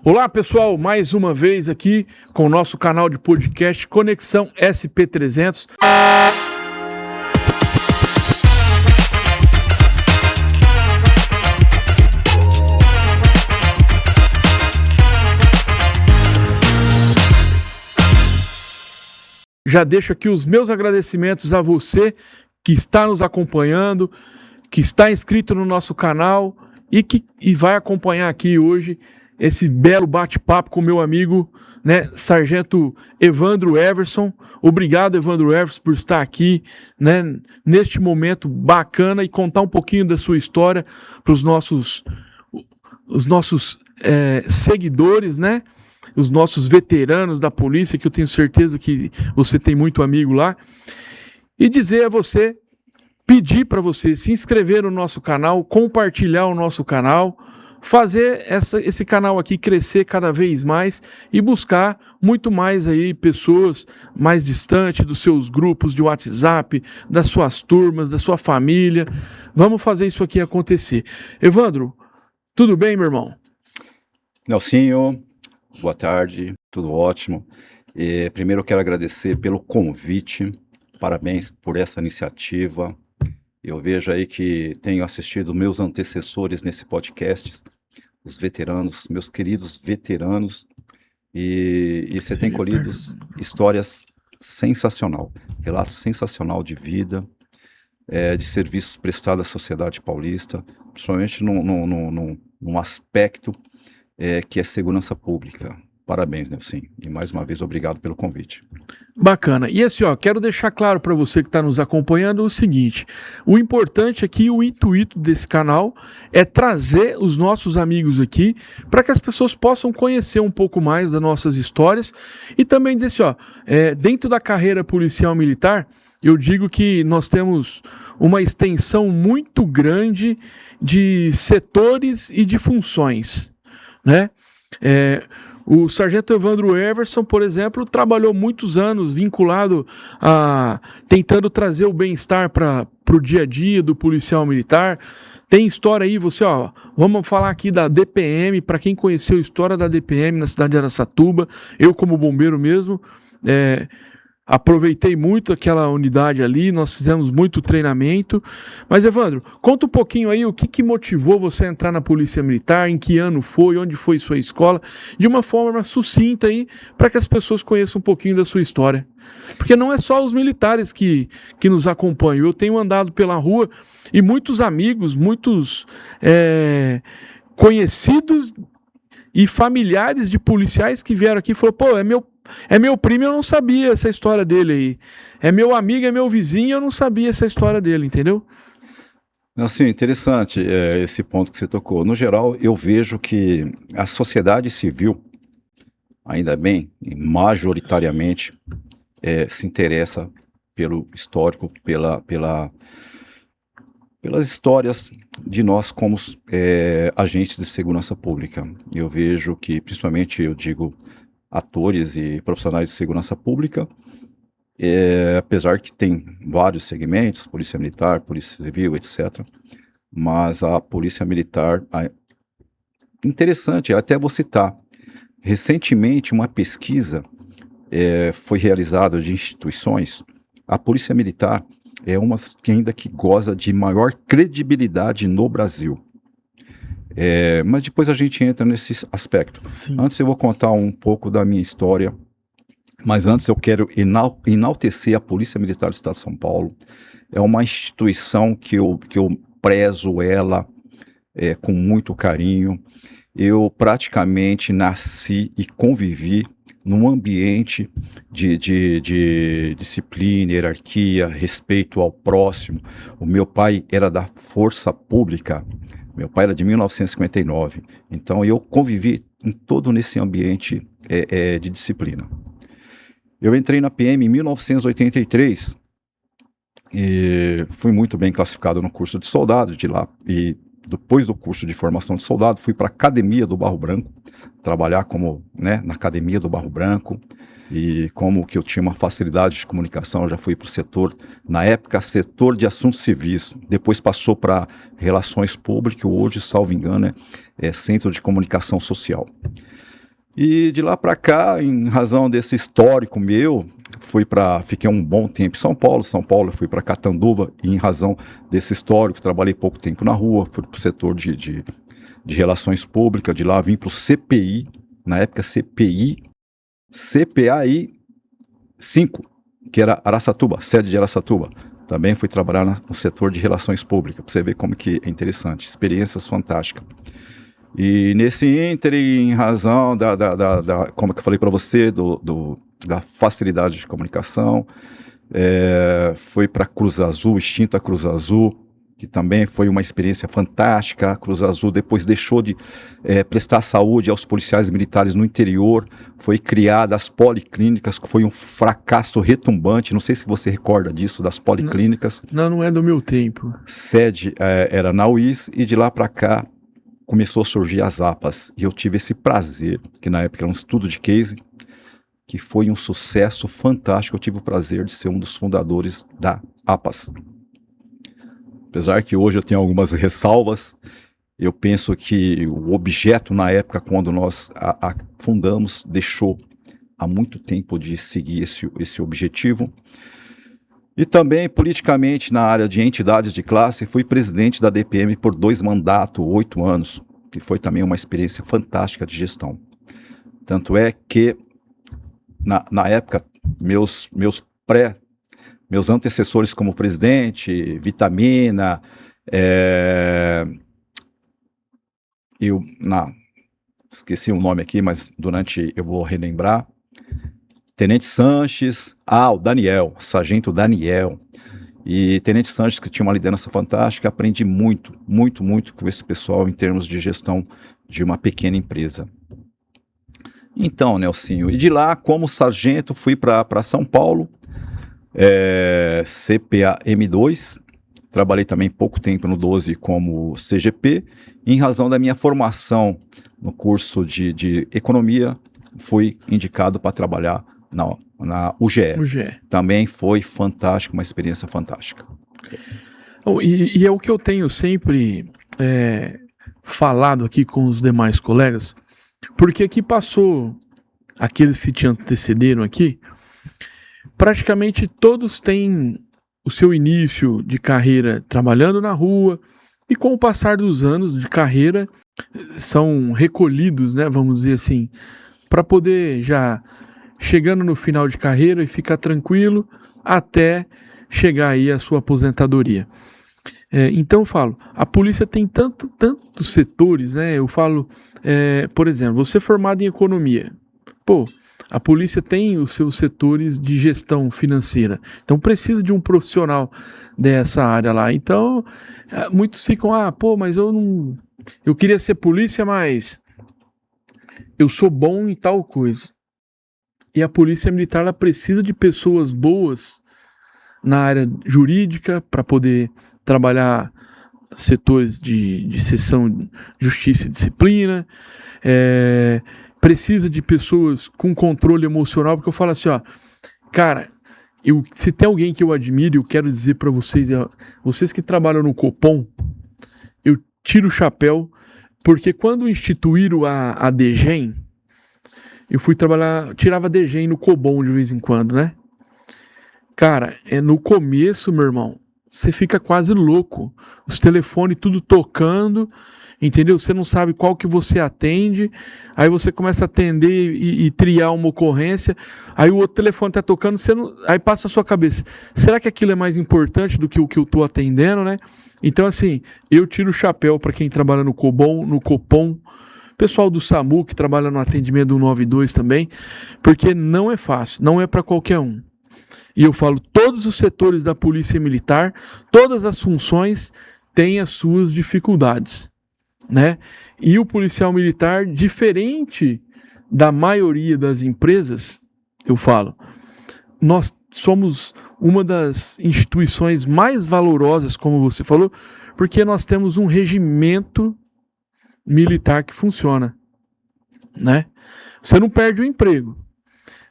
Olá pessoal, mais uma vez aqui com o nosso canal de podcast Conexão SP300. Já deixo aqui os meus agradecimentos a você que está nos acompanhando, que está inscrito no nosso canal e vai acompanhar aqui hoje esse belo bate-papo com meu amigo, Sargento Evandro Everson. Obrigado, Evandro Everson, por estar aqui, neste momento bacana e contar um pouquinho da sua história para os nossos seguidores, os nossos veteranos da polícia, que eu tenho certeza que você tem muito amigo lá. E dizer a você, pedir para você se inscrever no nosso canal, compartilhar o nosso canal, fazer esse canal aqui crescer cada vez mais e buscar muito mais aí pessoas mais distantes dos seus grupos de WhatsApp, das suas turmas, da sua família. Vamos fazer isso aqui acontecer. Evandro, tudo bem, meu irmão? Nelsinho, boa tarde, tudo ótimo. Primeiro eu quero agradecer pelo convite, parabéns por essa iniciativa. Eu vejo aí que tenho assistido meus antecessores nesse podcast, os veteranos, meus queridos veteranos, e você tem colhido histórias sensacional, relatos sensacional de vida, de serviços prestados à sociedade paulista, principalmente num aspecto que é segurança pública. Parabéns, Nelson. E mais uma vez, obrigado pelo convite. Bacana. E assim, quero deixar claro para você que está nos acompanhando o seguinte: o importante aqui, o intuito desse canal é trazer os nossos amigos aqui para que as pessoas possam conhecer um pouco mais das nossas histórias e também dizer assim, dentro da carreira policial militar, eu digo que nós temos uma extensão muito grande de setores e de funções, O Sargento Evandro Everson, por exemplo, trabalhou muitos anos vinculado a tentando trazer o bem-estar para o dia a dia do policial militar. Tem história aí, vamos falar aqui da DPM, para quem conheceu a história da DPM na cidade de Araçatuba, eu como bombeiro mesmo, aproveitei muito aquela unidade ali, nós fizemos muito treinamento. Mas, Evandro, conta um pouquinho aí o que motivou você a entrar na Polícia Militar, em que ano foi, onde foi sua escola, de uma forma sucinta aí, para que as pessoas conheçam um pouquinho da sua história. Porque não é só os militares que nos acompanham. Eu tenho andado pela rua e muitos amigos, muitos conhecidos e familiares de policiais que vieram aqui e falaram, é meu primo, eu não sabia essa história dele aí. É meu amigo, é meu vizinho, eu não sabia essa história dele, entendeu? Assim, interessante esse ponto que você tocou. No geral, eu vejo que a sociedade civil, ainda bem, majoritariamente, se interessa pelo histórico, pelas histórias de nós como agentes de segurança pública. Eu vejo que, principalmente, eu digo, atores e profissionais de segurança pública, apesar que tem vários segmentos, polícia militar, polícia civil, etc. Mas a polícia militar, interessante, até vou citar, recentemente uma pesquisa foi realizada de instituições. A polícia militar é uma que ainda que goza de maior credibilidade no Brasil. Mas depois a gente entra nesse aspecto. Sim. Antes eu vou contar um pouco da minha história, mas antes eu quero enaltecer a Polícia Militar do Estado de São Paulo. É uma instituição que eu prezo ela com muito carinho. Eu praticamente nasci e convivi num ambiente de disciplina, hierarquia, respeito ao próximo. O meu pai era da Força Pública. Meu pai era de 1959, então eu convivi em todo nesse ambiente de disciplina. Eu entrei na PM em 1983 e fui muito bem classificado no curso de soldado de lá. E depois do curso de formação de soldado, fui para a Academia do Barro Branco, trabalhar na Academia do Barro Branco. E como que eu tinha uma facilidade de comunicação, eu já fui para o setor, na época, setor de assuntos civis, depois passou para relações públicas, hoje, salvo engano, é Centro de Comunicação Social. E de lá para cá, em razão desse histórico meu, fiquei um bom tempo em São Paulo. São Paulo, eu fui para Catanduva, e em razão desse histórico, trabalhei pouco tempo na rua, fui para o setor de relações públicas. De lá vim para o CPI, na época CPAI 5, que era Araçatuba, sede de Araçatuba. Também fui trabalhar no setor de relações públicas, para você ver como que é interessante, experiências fantásticas. E nesse ínterim, em razão como que eu falei para você, da facilidade de comunicação, fui para Cruz Azul, extinta Cruz Azul, que também foi uma experiência fantástica. A Cruz Azul depois deixou de prestar saúde aos policiais militares no interior, foi criada as policlínicas, que foi um fracasso retumbante. Não sei se você recorda disso, das policlínicas. Não é do meu tempo. Sede era na UIS, e de lá para cá começou a surgir as APAs, e eu tive esse prazer, que na época era um estudo de case, que foi um sucesso fantástico. Eu tive o prazer de ser um dos fundadores da APAS. Apesar que hoje eu tenho algumas ressalvas, eu penso que o objeto na época, quando nós a fundamos, deixou há muito tempo de seguir esse objetivo. E também, politicamente, na área de entidades de classe, fui presidente da DPM por 2 mandatos, 8 anos, que foi também uma experiência fantástica de gestão. Tanto é que, na época, meus antecessores como presidente, Vitamina, esqueci o nome aqui, mas eu vou relembrar, Tenente Sanches, o Daniel, Sargento Daniel, e Tenente Sanches, que tinha uma liderança fantástica. Aprendi muito com esse pessoal em termos de gestão de uma pequena empresa. Então, Nelsinho, e de lá, como sargento, fui para São Paulo, CPA M2, trabalhei também pouco tempo no 12 como CGP, e em razão da minha formação no curso de economia, fui indicado para trabalhar na UGE. Também foi fantástico, uma experiência fantástica. E é o que eu tenho sempre falado aqui com os demais colegas, porque aqui passou, aqueles que te antecederam aqui, praticamente todos têm o seu início de carreira trabalhando na rua, e com o passar dos anos de carreira são recolhidos, né, vamos dizer assim, para poder já chegando no final de carreira e ficar tranquilo até chegar aí à sua aposentadoria. Então eu falo, a polícia tem tantos setores, né? Eu falo, por exemplo, você é formado em economia, a polícia tem os seus setores de gestão financeira, então precisa de um profissional dessa área lá. Então muitos ficam, mas eu queria ser polícia, mas eu sou bom em tal coisa. E a polícia militar, ela precisa de pessoas boas na área jurídica para poder trabalhar setores de seção justiça e disciplina, precisa de pessoas com controle emocional, porque eu falo assim, cara, se tem alguém que eu admiro, eu quero dizer para vocês, vocês que trabalham no Copom, eu tiro o chapéu, porque quando instituíram a DGEM, eu fui trabalhar, tirava DGEM no Cobom de vez em quando, né? Cara, no começo, meu irmão, você fica quase louco. Os telefones tudo tocando, entendeu? Você não sabe qual que você atende, aí você começa a atender e triar uma ocorrência, aí o outro telefone tá tocando, aí passa a sua cabeça, será que aquilo é mais importante do que o que eu tô atendendo, né? Então, assim, eu tiro o chapéu para quem trabalha no Cobom, no Copom, pessoal do SAMU que trabalha no atendimento do 92 também, porque não é fácil, não é para qualquer um. E eu falo, todos os setores da polícia militar, todas as funções têm as suas dificuldades, né? E o policial militar, diferente da maioria das empresas, eu falo, nós somos uma das instituições mais valorosas, como você falou, porque nós temos um regimento militar que funciona, né? Você não perde o emprego,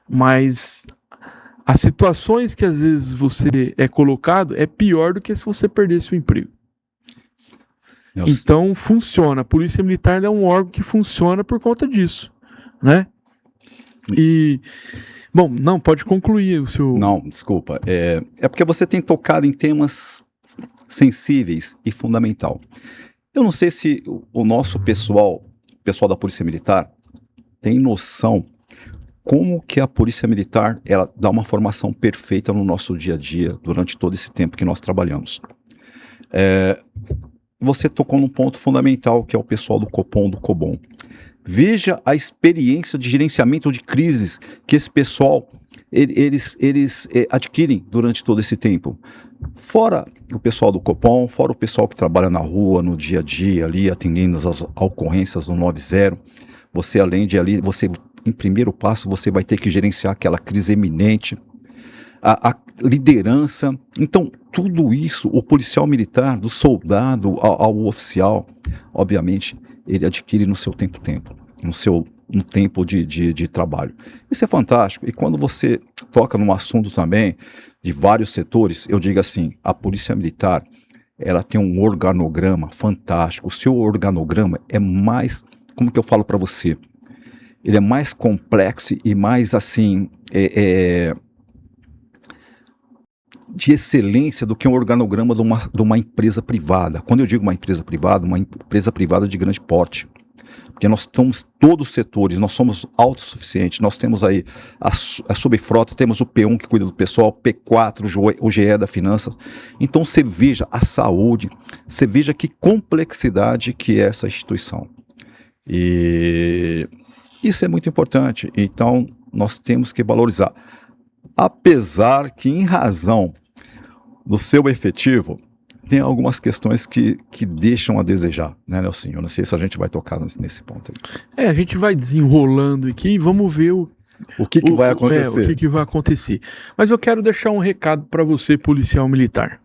mas as situações que às vezes você é colocado é pior do que se você perdesse o emprego. Então funciona. A Polícia Militar é um órgão que funciona por conta disso, né? E, bom, não, pode concluir o seu... Não, desculpa. É porque você tem tocado em temas sensíveis e fundamental. Eu não sei se o nosso pessoal da Polícia Militar, tem noção como que a Polícia Militar ela dá uma formação perfeita no nosso dia a dia durante todo esse tempo que nós trabalhamos. Você tocou num ponto fundamental que é o pessoal do Copom, do Cobom. Veja a experiência de gerenciamento de crises que esse pessoal eles adquirem durante todo esse tempo. Fora o pessoal do Copom, fora o pessoal que trabalha na rua, no dia a dia, ali atendendo as ocorrências do 90, você além de ali, você em primeiro passo, você vai ter que gerenciar aquela crise eminente, a liderança. Então, tudo isso, o policial militar, do soldado ao oficial, obviamente, ele adquire no seu tempo, no tempo de trabalho. Isso é fantástico. E quando você toca num assunto também de vários setores, eu digo assim, a Polícia Militar, ela tem um organograma fantástico. O seu organograma é mais, como que eu falo para você? Ele é mais complexo e mais assim, de excelência do que um organograma de uma empresa privada. Quando eu digo uma empresa privada de grande porte. Porque nós estamos todos os setores, nós somos autossuficientes, nós temos aí a subfrota, temos o P1 que cuida do pessoal, P4, o GE da finanças. Então você veja a saúde, você veja que complexidade que é essa instituição. E isso é muito importante, então nós temos que valorizar. Apesar que, em razão do seu efetivo, tem algumas questões que deixam a desejar, né, Nelson? Eu não sei se a gente vai tocar nesse ponto aí. A gente vai desenrolando aqui e vamos ver o que vai acontecer. O que vai acontecer. Mas eu quero deixar um recado para você, policial militar.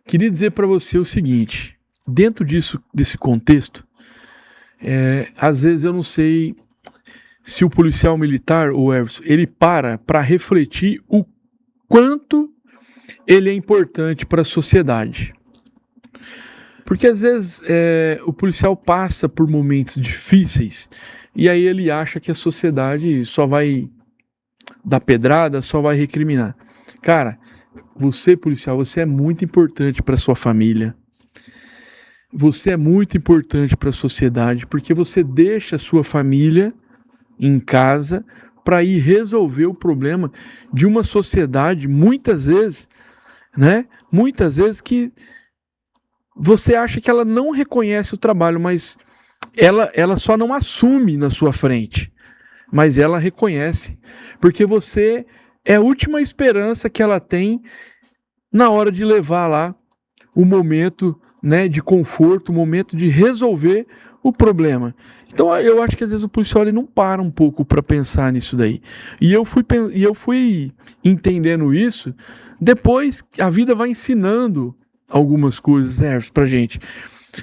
Queria dizer para você o seguinte, dentro desse contexto, às vezes eu não sei se o policial militar, o Everson, ele para refletir o quanto ele é importante para a sociedade. Porque às vezes o policial passa por momentos difíceis e aí ele acha que a sociedade só vai dar pedrada, só vai recriminar. Cara, você, policial, você é muito importante para sua família. Você é muito importante para a sociedade porque você deixa a sua família em casa para ir resolver o problema de uma sociedade, muitas vezes que você acha que ela não reconhece o trabalho, mas ela só não assume na sua frente, mas ela reconhece, porque você é a última esperança que ela tem na hora de levar lá o momento, né, de conforto, o momento de resolver o problema. Então eu acho que às vezes o policial ele não para um pouco para pensar nisso daí. E eu fui entendendo isso depois que a vida vai ensinando algumas coisas, né, pra gente.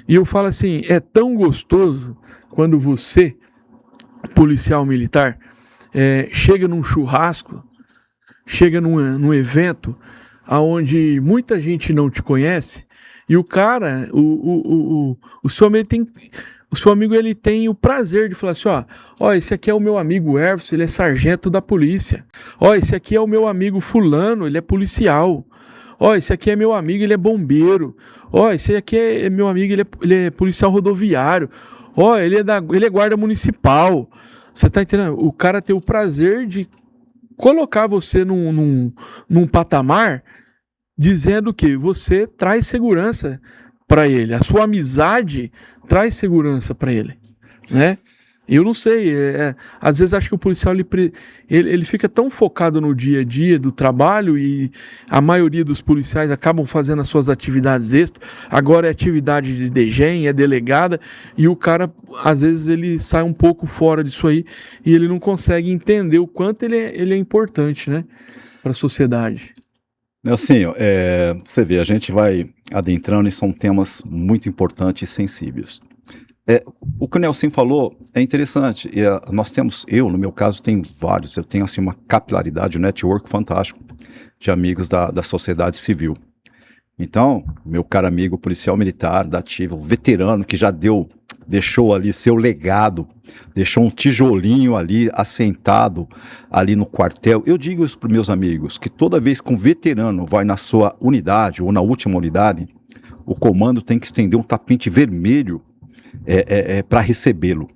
E eu falo assim, é tão gostoso quando você, policial militar, chega num churrasco, chega num evento onde muita gente não te conhece e o cara, o seu amigo ele tem o prazer de falar assim, ó, esse aqui é o meu amigo Everson, ele é sargento da polícia. Ó, esse aqui é o meu amigo fulano, ele é policial. Ó, esse aqui é meu amigo, ele é bombeiro. Ó, esse aqui é meu amigo, ele é policial rodoviário. Ó, ele é guarda municipal. Você tá entendendo? O cara tem o prazer de colocar você num patamar dizendo que você traz segurança para ele, a sua amizade traz segurança para ele, né? Eu não sei, às vezes acho que o policial ele fica tão focado no dia a dia do trabalho e a maioria dos policiais acabam fazendo as suas atividades extras, agora é atividade de DGEM, é delegada, e o cara, às vezes, ele sai um pouco fora disso aí e ele não consegue entender o quanto ele é importante, né, para a sociedade. Nelsinho, você vê, a gente vai adentrando e são temas muito importantes e sensíveis. O que o Nelson falou é interessante. Nós temos, no meu caso, tenho vários. Eu tenho assim, uma capilaridade, um network fantástico de amigos da sociedade civil. Então, meu caro amigo policial militar da ativa, veterano que já deixou ali seu legado, deixou um tijolinho ali assentado ali no quartel. Eu digo isso para os meus amigos, que toda vez que um veterano vai na sua unidade ou na última unidade, o comando tem que estender um tapete vermelho para recebê-lo.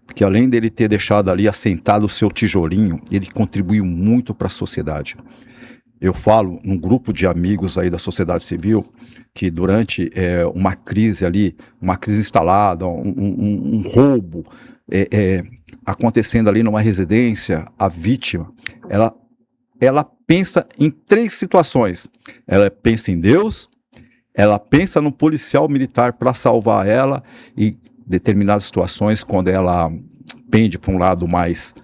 Porque além dele ter deixado ali assentado o seu tijolinho, ele contribuiu muito para a sociedade. Eu falo num grupo de amigos aí da sociedade civil que durante uma crise ali, uma crise instalada, um roubo acontecendo ali numa residência, a vítima, ela pensa em 3 situações. Ela pensa em Deus, ela pensa no policial militar para salvar ela e determinadas situações, quando ela pende para um lado mais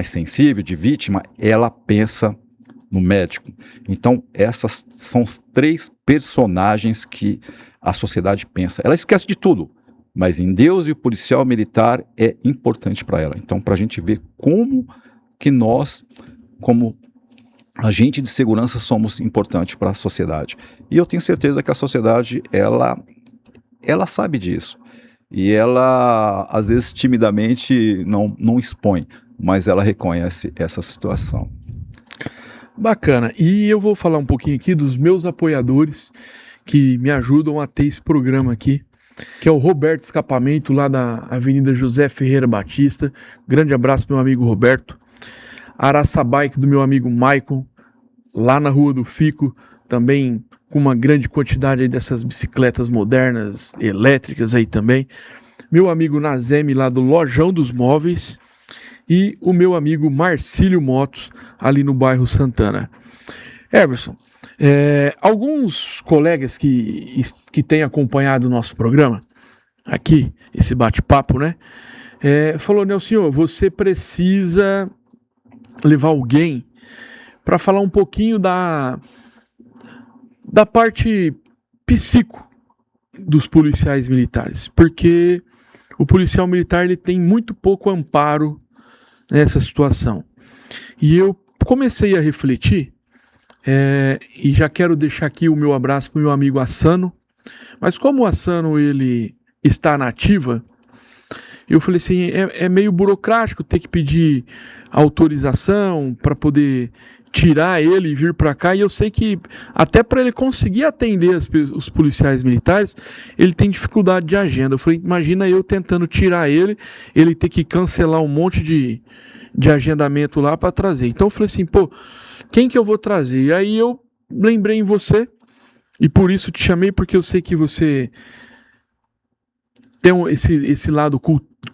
sensível, de vítima, ela pensa no médico. Então, essas são os 3 personagens que a sociedade pensa. Ela esquece de tudo, mas em Deus e o policial militar é importante para ela. Então, para a gente ver como que nós, como agente de segurança, somos importantes para a sociedade. E eu tenho certeza que a sociedade, ela sabe disso. E ela, às vezes, timidamente não expõe, mas ela reconhece essa situação. Bacana. E eu vou falar um pouquinho aqui dos meus apoiadores que me ajudam a ter esse programa aqui, que é o Roberto Escapamento, lá da Avenida José Ferreira Batista. Grande abraço, meu amigo Roberto. Araça Bike, do meu amigo Maicon, lá na Rua do Fico, também com uma grande quantidade aí dessas bicicletas modernas, elétricas aí também. Meu amigo Nazemi, lá do Lojão dos Móveis. E o meu amigo Marcílio Motos, ali no bairro Santana. Everson, alguns colegas que têm acompanhado o nosso programa, aqui, esse bate-papo, né? Falou, Nelson, você precisa levar alguém para falar um pouquinho da parte psico dos policiais militares, porque o policial militar ele tem muito pouco amparo nessa situação. E eu comecei a refletir, e já quero deixar aqui o meu abraço para o meu amigo Assano, mas como o Assano ele está na ativa, eu falei assim, é meio burocrático ter que pedir autorização para poder tirar ele e vir para cá, e eu sei que até para ele conseguir atender os policiais militares, ele tem dificuldade de agenda. Eu falei, imagina eu tentando tirar ele ter que cancelar um monte de agendamento lá para trazer. Então eu falei assim, quem que eu vou trazer? E aí eu lembrei em você, e por isso te chamei, porque eu sei que você tem esse lado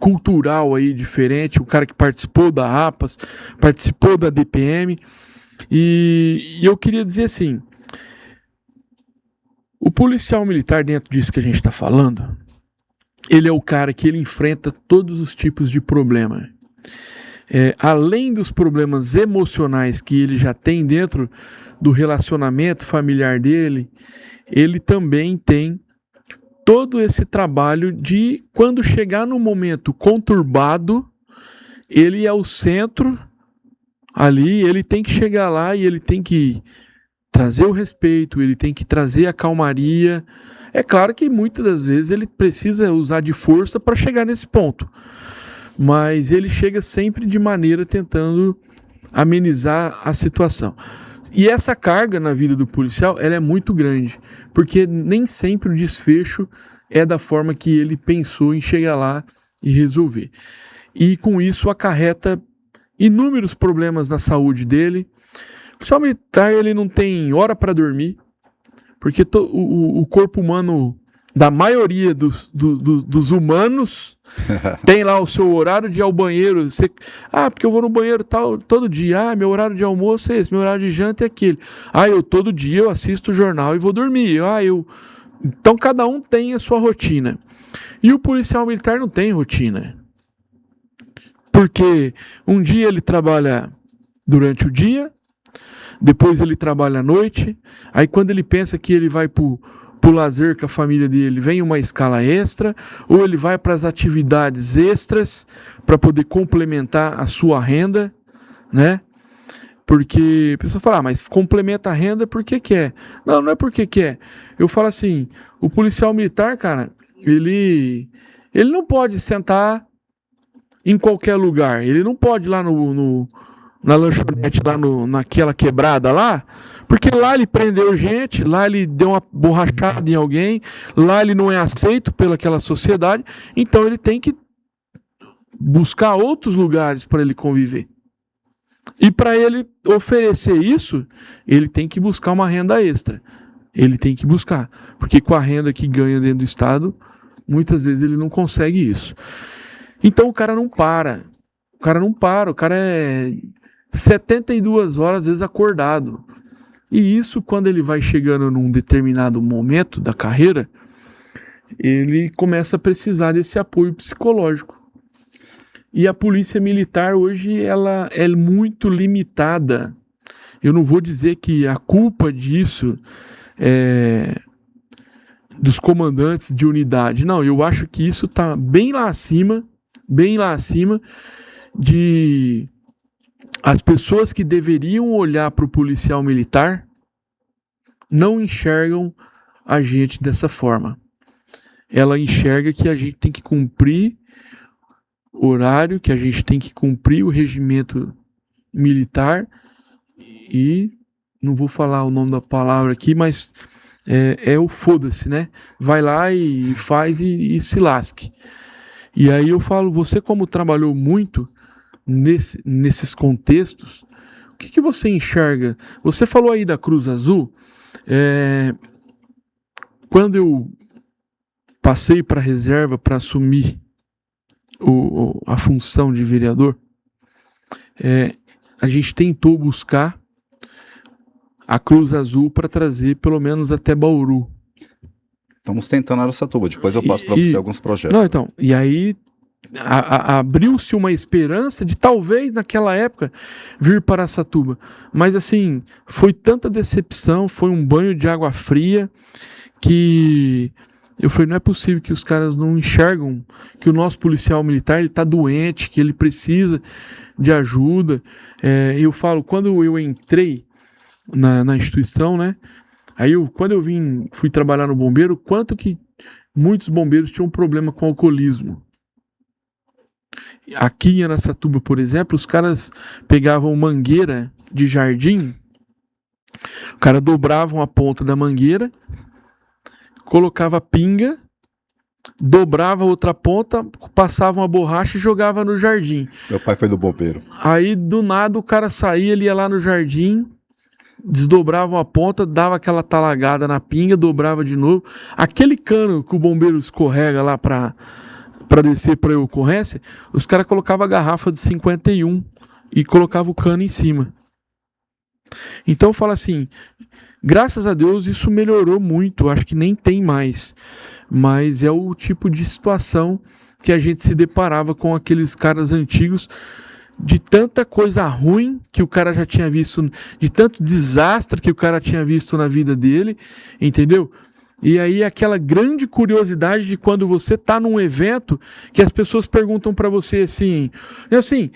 cultural aí diferente, um cara que participou da APAS, participou da DPM, e eu queria dizer assim, o policial militar, dentro disso que a gente está falando, ele é o cara que ele enfrenta todos os tipos de problema. Além dos problemas emocionais que ele já tem dentro do relacionamento familiar dele, ele também tem todo esse trabalho de, quando chegar no momento conturbado, ele é o centro ali, ele tem que chegar lá e ele tem que trazer o respeito, ele tem que trazer a calmaria. É claro que muitas das vezes ele precisa usar de força para chegar nesse ponto, mas ele chega sempre de maneira tentando amenizar a situação. E essa carga na vida do policial, ela é muito grande, porque nem sempre o desfecho é da forma que ele pensou em chegar lá e resolver. E com isso acarreta inúmeros problemas na saúde dele. O policial militar, ele não tem hora para dormir, porque o corpo humano da maioria dos humanos tem lá o seu horário de ir ao banheiro. Porque eu vou no banheiro todo dia. Meu horário de almoço é esse, meu horário de janta é aquele. Todo dia eu assisto o jornal e vou dormir. Então cada um tem a sua rotina. E o policial militar não tem rotina. Porque um dia ele trabalha durante o dia, depois ele trabalha à noite, aí quando ele pensa que ele vai pro lazer com a família dele, vem uma escala extra, ou ele vai para as atividades extras para poder complementar a sua renda, né? Porque a pessoa fala, mas complementa a renda porque quer. Não, não é porque quer. Eu falo assim, o policial militar, cara, ele não pode sentar em qualquer lugar. Ele não pode ir lá na lanchonete, lá naquela quebrada lá, porque lá ele prendeu gente, lá ele deu uma borrachada em alguém, lá ele não é aceito pelaquela sociedade, então ele tem que buscar outros lugares para ele conviver. E para ele oferecer isso, ele tem que buscar uma renda extra. Ele tem que buscar, porque com a renda que ganha dentro do Estado, muitas vezes ele não consegue isso. Então o cara não para. O cara é 72 horas, às vezes, acordado. E isso, quando ele vai chegando num determinado momento da carreira, ele começa a precisar desse apoio psicológico. E a polícia militar hoje, ela é muito limitada. Eu não vou dizer que a culpa disso é dos comandantes de unidade. Não, eu acho que isso está bem lá acima de as pessoas que deveriam olhar para o policial militar não enxergam a gente dessa forma. Ela enxerga que a gente tem que cumprir horário, que a gente tem que cumprir o regimento militar e não vou falar o nome da palavra aqui, mas é o foda-se, né? Vai lá e faz e se lasque. E aí eu falo, você como trabalhou muito nesses contextos, o que você enxerga? Você falou aí da Cruz Azul, quando eu passei para a reserva para assumir a função de vereador, a gente tentou buscar a Cruz Azul para trazer pelo menos até Bauru. Estamos tentando Araçatuba, depois eu passo para você alguns projetos. Não, então, e aí abriu-se uma esperança de talvez naquela época vir para Araçatuba, mas assim, foi tanta decepção, foi um banho de água fria, que eu falei, não é possível que os caras não enxergam que o nosso policial militar ele está doente, que ele precisa de ajuda. Eu falo, quando eu entrei na instituição, né? Aí quando eu fui trabalhar no bombeiro, quanto que muitos bombeiros tinham problema com alcoolismo. Aqui em Araçatuba, por exemplo, os caras pegavam mangueira de jardim, o cara dobravam a ponta da mangueira, colocava pinga, dobrava a outra ponta, passava uma borracha e jogava no jardim. Meu pai foi do bombeiro. Aí, do nada, o cara saía, ele ia lá no jardim, desdobrava uma ponta, dava aquela talagada na pinga, dobrava de novo. Aquele cano que o bombeiro escorrega lá para descer para a ocorrência, os caras colocavam a garrafa de 51 e colocavam o cano em cima. Então eu falo assim, graças a Deus isso melhorou muito, acho que nem tem mais, mas é o tipo de situação que a gente se deparava com aqueles caras antigos, de tanta coisa ruim que o cara já tinha visto, de tanto desastre que o cara tinha visto na vida dele, entendeu? E aí aquela grande curiosidade de quando você tá num evento que as pessoas perguntam para você assim,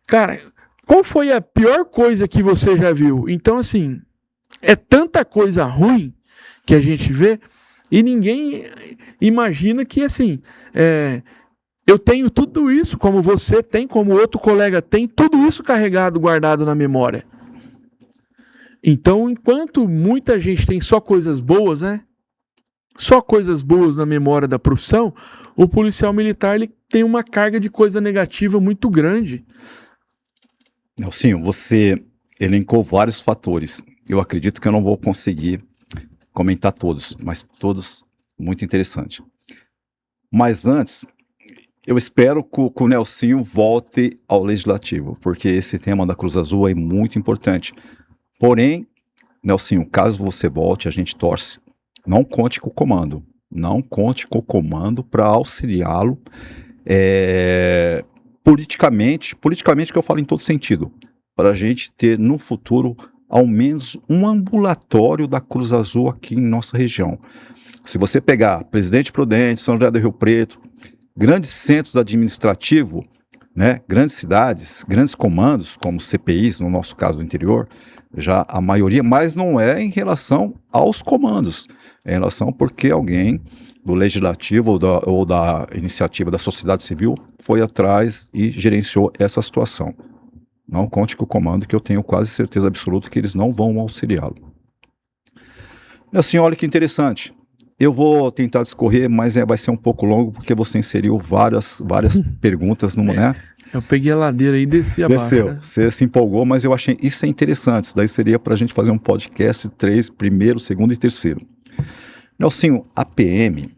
cara, qual foi a pior coisa que você já viu? Então assim, é tanta coisa ruim que a gente vê e ninguém imagina que assim, eu tenho tudo isso, como você tem, como outro colega tem, tudo isso carregado, guardado na memória. Então, enquanto muita gente tem só coisas boas, né? Só coisas boas na memória da profissão, o policial militar ele tem uma carga de coisa negativa muito grande. Nelsinho, você elencou vários fatores. Eu acredito que eu não vou conseguir comentar todos, mas todos muito interessantes. Mas antes, eu espero que o Nelsinho volte ao Legislativo, porque esse tema da Cruz Azul é muito importante. Porém, Nelsinho, caso você volte, a gente torce. Não conte com o comando. Não conte com o comando para auxiliá-lo politicamente que eu falo em todo sentido, para a gente ter no futuro ao menos um ambulatório da Cruz Azul aqui em nossa região. Se você pegar Presidente Prudente, São José do Rio Preto, grandes centros administrativos, né? Grandes cidades, grandes comandos, como CPIs, no nosso caso do interior, já a maioria, mas não é em relação aos comandos, é em relação porque alguém do legislativo ou da iniciativa da sociedade civil foi atrás e gerenciou essa situação. Não conte com o comando, que eu tenho quase certeza absoluta que eles não vão auxiliá-lo. Assim, olha que interessante. Eu vou tentar discorrer, mas vai ser um pouco longo, porque você inseriu várias perguntas, né? Eu peguei a ladeira e desci abaixo. Desceu, Né? você se empolgou, mas eu achei isso é interessante. Isso daí seria para a gente fazer um podcast 3, primeiro, segundo e terceiro. Nelsinho, a PM,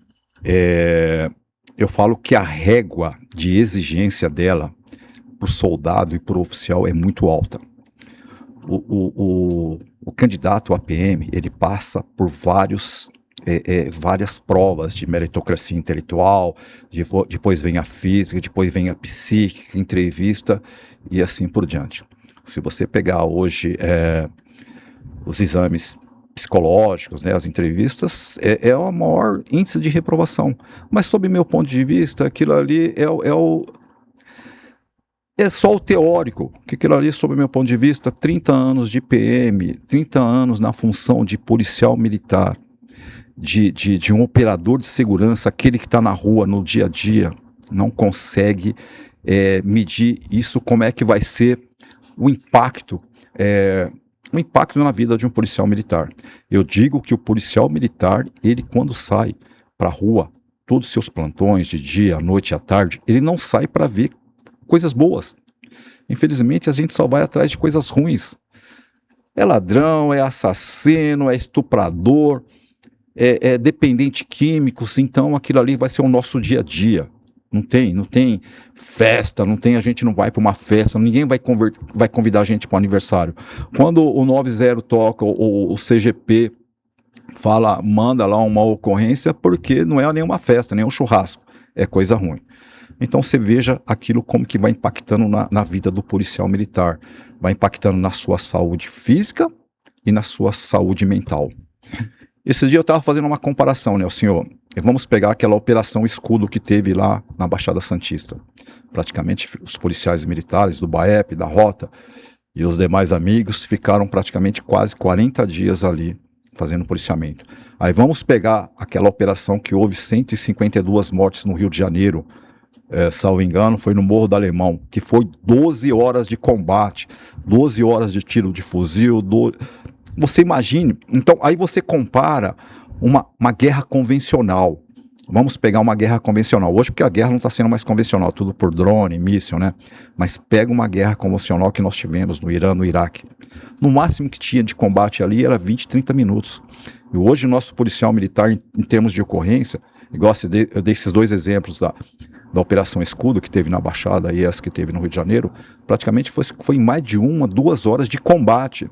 eu falo que a régua de exigência dela para o soldado e para o oficial é muito alta. O candidato a PM, ele passa por várias provas de meritocracia intelectual, depois vem a física, depois vem a psíquica, entrevista e assim por diante. Se você pegar hoje os exames psicológicos, né, as entrevistas, é o maior índice de reprovação. Mas, sob meu ponto de vista, aquilo ali é só o teórico, que aquilo ali, sob meu ponto de vista, 30 anos de PM, 30 anos na função de policial militar, de um operador de segurança, aquele que está na rua no dia a dia, não consegue medir isso, como é que vai ser o impacto na vida de um policial militar. Eu digo que o policial militar, ele quando sai para a rua, todos os seus plantões de dia, à noite e à tarde, ele não sai para ver coisas boas. Infelizmente, a gente só vai atrás de coisas ruins. É ladrão, é assassino, é estuprador, é dependente químico, então aquilo ali vai ser o nosso dia a dia. Não tem festa, a gente não vai para uma festa, ninguém vai convidar a gente para um aniversário. Quando o 90 toca, o CGP manda lá uma ocorrência, porque não é nenhuma festa, nem um churrasco, é coisa ruim. Então você veja aquilo como que vai impactando na vida do policial militar, vai impactando na sua saúde física e na sua saúde mental. Esse dia eu estava fazendo uma comparação, né, senhor? Vamos pegar aquela operação Escudo que teve lá na Baixada Santista. Praticamente os policiais militares do BAEP, da Rota e os demais amigos ficaram praticamente quase 40 dias ali fazendo policiamento. Aí vamos pegar aquela operação que houve 152 mortes no Rio de Janeiro, salvo engano, foi no Morro do Alemão, que foi 12 horas de combate, 12 horas de tiro de fuzil. Você imagine, então aí você compara uma guerra convencional. Vamos pegar uma guerra convencional hoje, porque a guerra não está sendo mais convencional, tudo por drone, míssil, né? Mas pega uma guerra convencional que nós tivemos no Irã, no Iraque. No máximo que tinha de combate ali era 20, 30 minutos. E hoje o nosso policial militar, em termos de ocorrência, igual eu dei esses dois exemplos da Operação Escudo, que teve na Baixada e essa que teve no Rio de Janeiro, praticamente foi mais de 1, 2 horas de combate.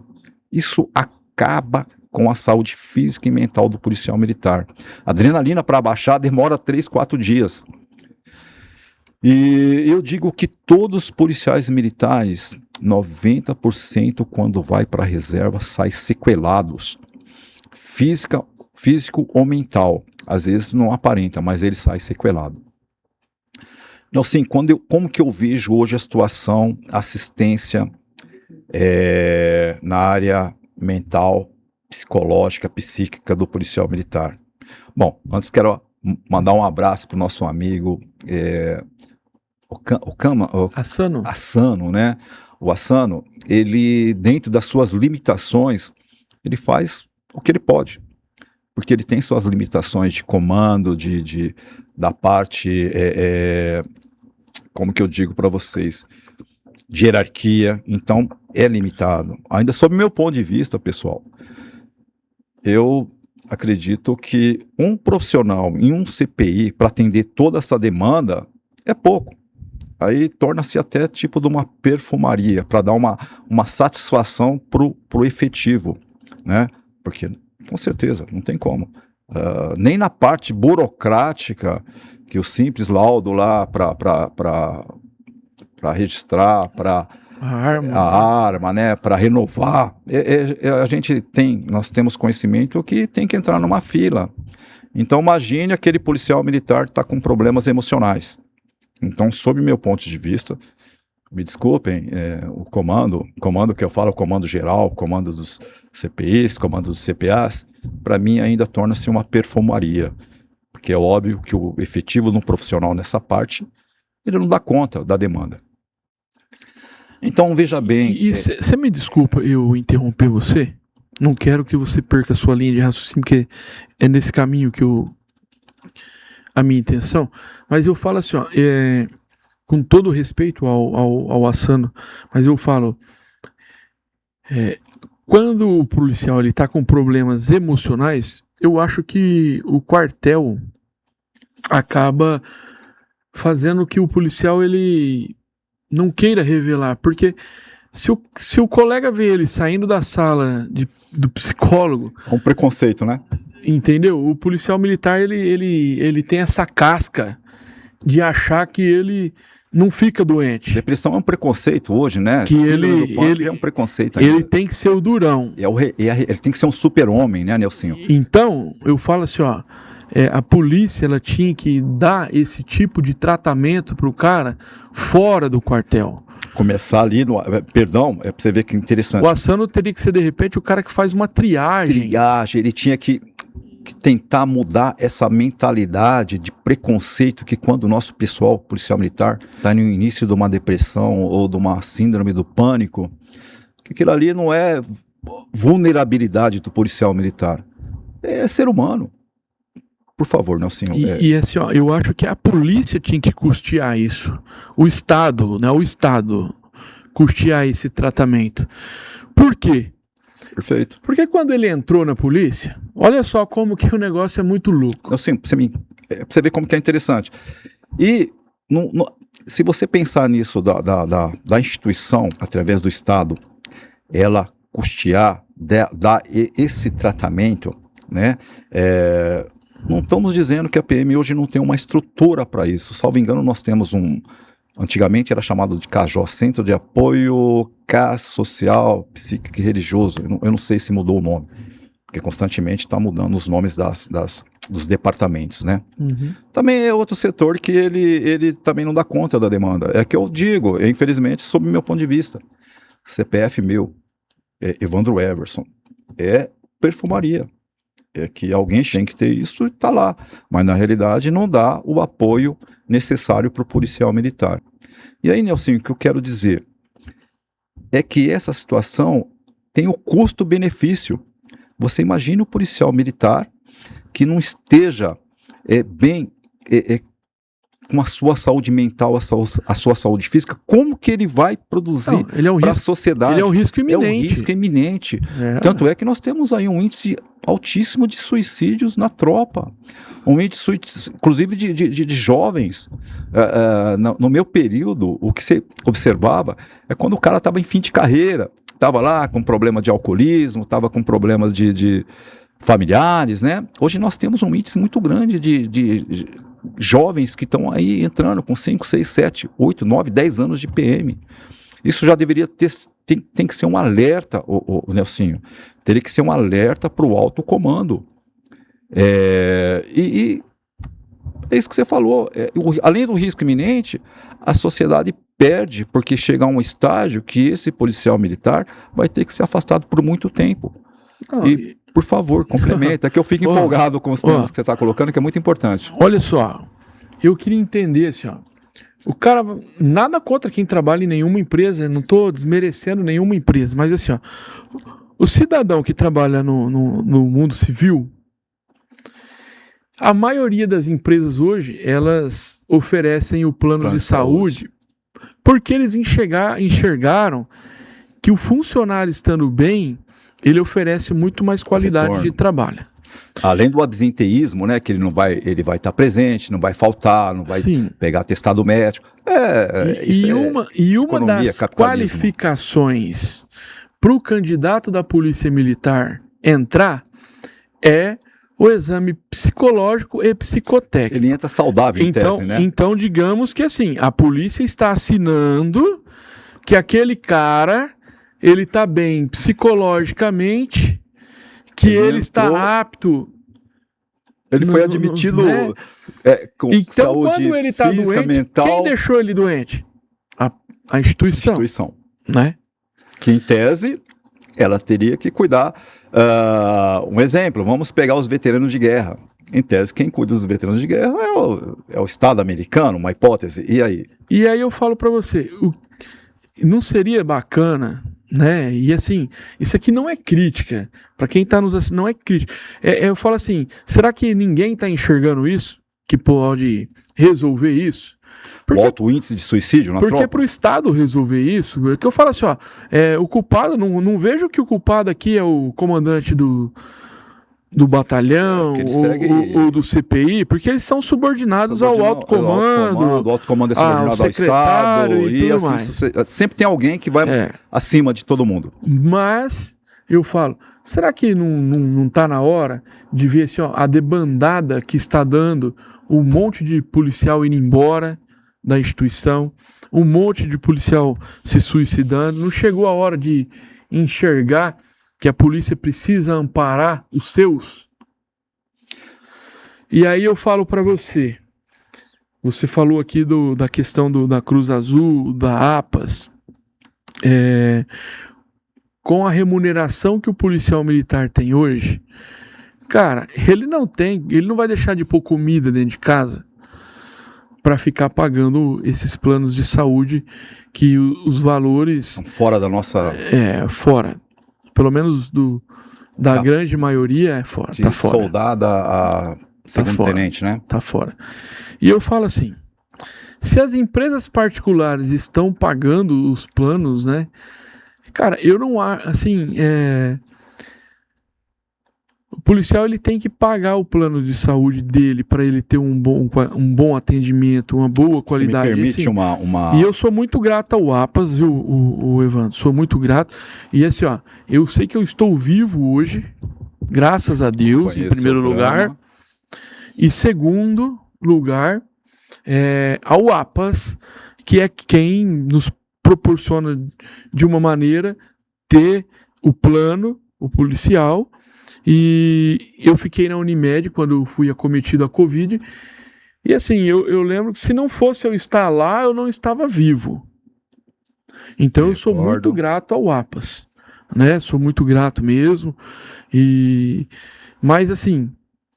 Isso acaba com a saúde física e mental do policial militar. A adrenalina para baixar demora 3, 4 dias. E eu digo que todos os policiais militares, 90% quando vai para a reserva, sai sequelados. Físico ou mental. Às vezes não aparenta, mas ele sai sequelado. Então, assim, como que eu vejo hoje a situação, assistência na área mental, psicológica, psíquica do policial militar? Bom, antes quero mandar um abraço para o nosso amigo Assano, né? O Assano, ele, dentro das suas limitações, ele faz o que ele pode, porque ele tem suas limitações de comando, da parte, como que eu digo para vocês, de hierarquia, então é limitado. Ainda sob meu ponto de vista, pessoal, eu acredito que um profissional em um CPI para atender toda essa demanda é pouco. Aí torna-se até tipo de uma perfumaria, para dar uma satisfação pro efetivo, né? Porque, com certeza, não tem como. Nem na parte burocrática, que o simples laudo lá para registrar, para a arma, né, para renovar, nós temos conhecimento que tem que entrar numa fila. Então imagine aquele policial militar que está com problemas emocionais. Então, sob meu ponto de vista, me desculpem, o comando que eu falo, o comando geral, o comando dos CPIs, comando dos CPAs, para mim ainda torna-se uma perfumaria, porque é óbvio que o efetivo de um profissional nessa parte, ele não dá conta da demanda. Então, veja bem... E você me desculpa eu interromper você? Não quero que você perca a sua linha de raciocínio, porque é nesse caminho que a minha intenção, mas eu falo assim, ó, com todo respeito ao Assano, mas eu falo, quando o policial ele tá com problemas emocionais, eu acho que o quartel acaba fazendo que o policial ele não queira revelar, porque se o colega vê ele saindo da sala do psicólogo... É um preconceito, né? Entendeu? O policial militar ele tem essa casca de achar que ele não fica doente. Depressão é um preconceito hoje, né? Que ele é um preconceito ainda. Ele tem que ser o durão. Ele tem que ser um super-homem, né, Nelsinho? Então, eu falo assim, ó, a polícia ela tinha que dar esse tipo de tratamento pro cara fora do quartel. Começar ali no... Perdão, pra você ver que interessante. O Assano teria que ser, de repente, o cara que faz uma triagem. Ele tinha que tentar mudar essa mentalidade de preconceito que quando o nosso pessoal policial militar está no início de uma depressão ou de uma síndrome do pânico, que aquilo ali não é vulnerabilidade do policial militar, é ser humano. Por favor, Nelsinho. E assim, ó, eu acho que a polícia tinha que custear isso. O Estado, né? O Estado custear esse tratamento. Por quê? Perfeito. Porque quando ele entrou na polícia, olha só como que o negócio é muito louco. Nelsinho, pra você ver como que é interessante. E se você pensar nisso da instituição, através do Estado, ela custear, dar esse tratamento, né? Não estamos dizendo que a PM hoje não tem uma estrutura para isso. Salvo engano, nós temos antigamente era chamado de CAJO, Centro de Apoio CAS Social, Psíquico e Religioso. Eu não sei se mudou o nome, porque constantemente está mudando os nomes dos departamentos, né? Uhum. Também é outro setor que ele também não dá conta da demanda. É que eu digo, infelizmente, sob o meu ponto de vista, CPF meu, Evandro Everson, é perfumaria. É que alguém tem que ter isso e está lá. Mas, na realidade, não dá o apoio necessário para o policial militar. E aí, Nelson, o que eu quero dizer é que essa situação tem o custo-benefício. Você imagina o policial militar que não esteja bem com a sua saúde mental, a sua saúde física, como que ele vai produzir para a sociedade? Ele é um risco iminente. É um risco iminente. Tanto é que nós temos aí um índice altíssimo de suicídios na tropa. Um índice, inclusive, de jovens. No meu período, o que você observava é quando o cara estava em fim de carreira, estava lá com problema de alcoolismo, estava com problemas de familiares, né? Hoje nós temos um índice muito grande de jovens que estão aí entrando com 5, 6, 7, 8, 9, 10 anos de PM. Isso já deveria tem que ser um alerta, o Nelsinho. Teria que ser um alerta para o alto comando. E é isso que você falou. Além do risco iminente, a sociedade perde, porque chega a um estágio que esse policial militar vai ter que ser afastado por muito tempo. Por favor, complementa, que eu fico empolgado com os temas que você está colocando, que é muito importante. Olha só, eu queria entender assim, ó. O cara, nada contra quem trabalha em nenhuma empresa, não estou desmerecendo nenhuma empresa, mas assim, ó, o cidadão que trabalha no mundo civil, a maioria das empresas hoje, elas oferecem o plano de saúde porque eles enxergaram que o funcionário estando bem, ele oferece muito mais qualidade de trabalho. Além do absenteísmo, né, que ele vai estar presente, não vai faltar, não vai pegar atestado médico. Uma das qualificações para o candidato da Polícia Militar entrar é o exame psicológico e psicotécnico. Ele entra saudável em tese, né? Então, digamos que assim, a polícia está assinando que aquele cara, ele está bem psicologicamente, que ele está apto Ele foi admitido né? com Então, saúde quando ele tá física, doente, mental. quem deixou ele doente? A instituição, né? Que, em tese, ela teria que cuidar. Um exemplo, vamos pegar os veteranos de guerra. Em tese, quem cuida dos veteranos de guerra é o Estado americano, uma hipótese. E aí? E aí eu falo pra você, não seria bacana, né? E assim, isso aqui não é crítica. Pra quem tá nos assistindo, não é crítica. Eu falo assim, será que ninguém tá enxergando isso? Que pode resolver isso? O alto índice de suicídio na Porque tropa? para o Estado resolver isso, é que eu falo assim, ó, o culpado, não vejo que o culpado aqui é o comandante do batalhão ou do CPI, porque eles são subordinados ao alto comando. O alto comando é subordinado ao Estado. E assim, sempre tem alguém que vai acima de todo mundo. Mas eu falo, será que não tá na hora de ver assim, ó, a debandada que está dando, um monte de policial indo embora da instituição, um monte de policial se suicidando? Não chegou a hora de enxergar que a polícia precisa amparar os seus? E aí eu falo para você falou aqui da questão da Cruz Azul, da APAS, com a remuneração que o policial militar tem hoje, cara, ele não vai deixar de pôr comida dentro de casa para ficar pagando esses planos de saúde que os valores... Fora da nossa... fora. Pelo menos da grande maioria é fora. De tá fora. Soldado a segundo tenente, né? Tá fora. E eu falo assim, se as empresas particulares estão pagando os planos, né? Cara, eu não acho, assim, o policial ele tem que pagar o plano de saúde dele para ele ter um bom atendimento, uma boa qualidade. Você me permite assim, uma... E eu sou muito grato ao APAS, viu, o Evandro? Sou muito grato. E assim, ó, eu sei que eu estou vivo hoje, graças a Deus, em primeiro lugar. E segundo lugar, ao APAS, que é quem nos proporciona de uma maneira ter o plano, o policial. E eu fiquei na Unimed quando fui acometido a Covid. E assim, eu lembro que se não fosse eu estar lá, eu não estava vivo. Então eu sou muito grato ao APAS, né? Sou muito grato mesmo. Mas assim,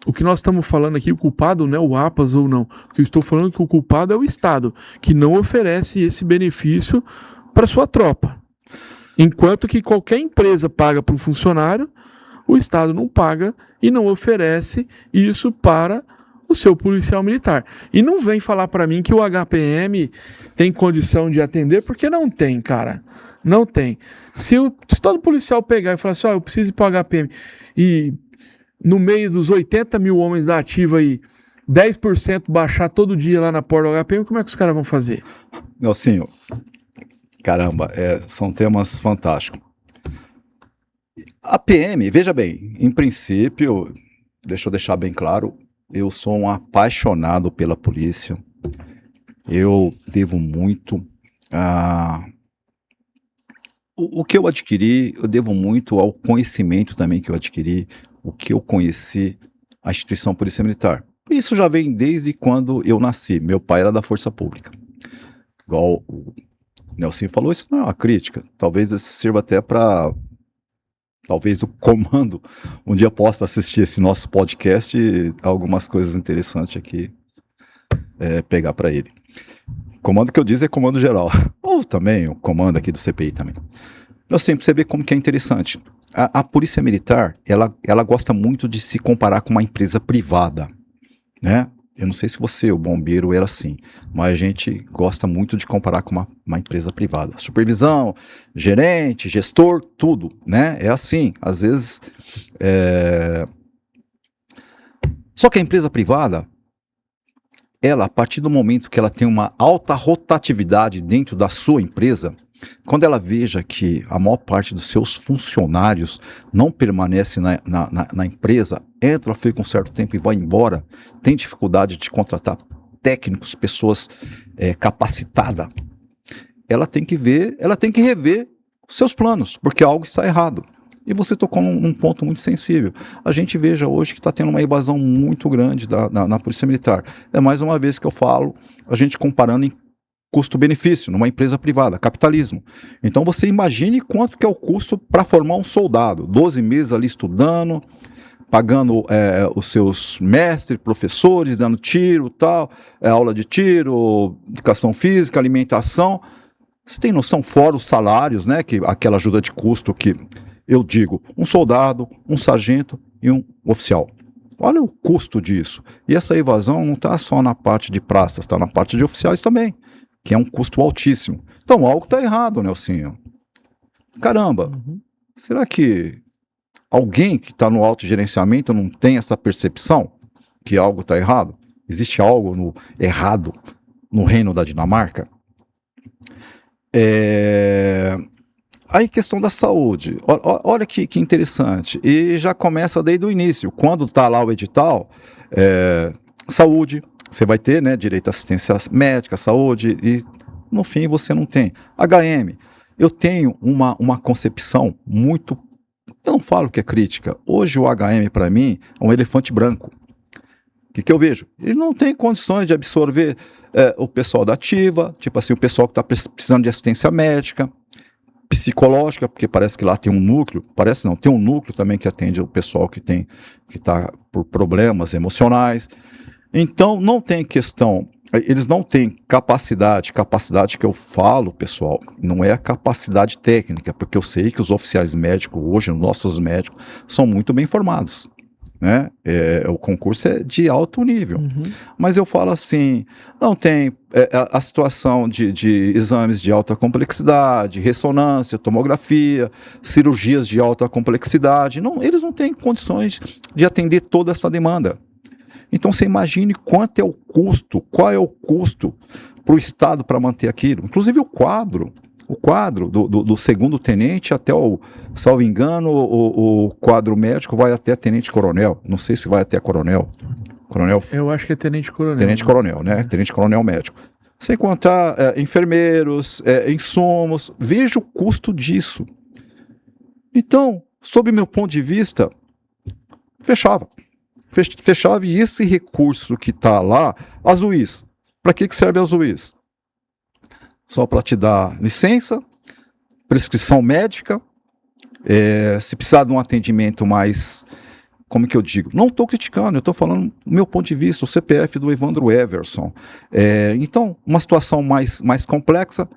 o que nós estamos falando aqui, o culpado não é o APAS ou não. O que eu estou falando é que o culpado é o Estado, que não oferece esse benefício para sua tropa. Enquanto que qualquer empresa paga para um funcionário, o Estado não paga e não oferece isso para o seu policial militar. E não vem falar para mim que o HPM tem condição de atender, porque não tem, cara. Não tem. Se todo policial pegar e falar assim, eu preciso ir para o HPM, e no meio dos 80 mil homens da ativa aí, 10% baixar todo dia lá na porta do HPM, como é que os caras vão fazer? Nelsinho, caramba, são temas fantásticos. A PM, veja bem, em princípio, deixa eu deixar bem claro, eu sou um apaixonado pela polícia. Eu devo muito o que eu adquiri, eu devo muito ao conhecimento também que eu adquiri, o que eu conheci, a instituição Polícia Militar. Isso já vem desde quando eu nasci. Meu pai era da Força Pública. Igual o Nelson falou, isso não é uma crítica. Talvez isso sirva até para... Talvez o comando um dia possa assistir esse nosso podcast e algumas coisas interessantes aqui pegar para ele. Comando que eu disse é comando geral. Ou também o comando aqui do CPI também. Eu sempre você vê como que é interessante. A Polícia Militar, ela gosta muito de se comparar com uma empresa privada, né? Eu não sei se você, o bombeiro, era assim, mas a gente gosta muito de comparar com uma empresa privada. Supervisão, gerente, gestor, tudo, né? É assim, às vezes... Só que a empresa privada, ela, a partir do momento que ela tem uma alta rotatividade dentro da sua empresa, quando ela veja que a maior parte dos seus funcionários não permanece na empresa, entra, fica um certo tempo e vai embora, tem dificuldade de contratar técnicos, pessoas capacitadas, ela tem que rever os seus planos, porque algo está errado. E você tocou num ponto muito sensível. A gente veja hoje que está tendo uma evasão muito grande na Polícia Militar. É mais uma vez que eu falo, a gente comparando em custo-benefício, numa empresa privada, capitalismo. Então você imagine quanto que é o custo para formar um soldado. 12 meses ali estudando, pagando os seus mestres, professores, dando tiro, tal, aula de tiro, educação física, alimentação. Você tem noção, fora os salários, né, que aquela ajuda de custo que eu digo, um soldado, um sargento e um oficial. Olha o custo disso. E essa evasão não está só na parte de praças, está na parte de oficiais também, que é um custo altíssimo. Então algo está errado, Nelsinho. Caramba, será que alguém que está no autogerenciamento não tem essa percepção que algo está errado? Existe algo errado no reino da Dinamarca? Aí questão da saúde, olha que interessante, e já começa desde o início, quando está lá o edital, saúde, você vai ter, né, direito à assistência médica, saúde, e no fim você não tem. HM, eu tenho uma concepção muito, eu não falo que é crítica, hoje o HM para mim é um elefante branco. O que eu vejo? Ele não tem condições de absorver o pessoal da ativa, tipo assim, o pessoal que está precisando de assistência médica, psicológica, porque parece que lá tem um núcleo, parece não, tem um núcleo também que atende o pessoal que está por problemas emocionais. Então, não tem questão, eles não têm capacidade que eu falo, pessoal, não é a capacidade técnica, porque eu sei que os oficiais médicos hoje, os nossos médicos, são muito bem formados. Né? O concurso é de alto nível, mas eu falo assim, não tem a situação de exames de alta complexidade, ressonância, tomografia, cirurgias de alta complexidade, eles não têm condições de atender toda essa demanda. Então você imagine quanto é o custo, qual é o custo para o Estado para manter aquilo, inclusive o quadro do segundo tenente até salvo engano, o quadro médico vai até tenente-coronel. Não sei se vai até coronel. Eu acho que é tenente-coronel. Tenente-coronel, né? Tenente-coronel médico. Sem contar enfermeiros, insumos. Veja o custo disso. Então, sob meu ponto de vista, fechava. Fechava, e esse recurso que está lá, Azuis. Para que serve Azuis? Só para te dar licença, prescrição médica, se precisar de um atendimento mais, como que eu digo? Não estou criticando, eu estou falando do meu ponto de vista, o CPF do Evandro Everson. Então, uma situação mais complexa,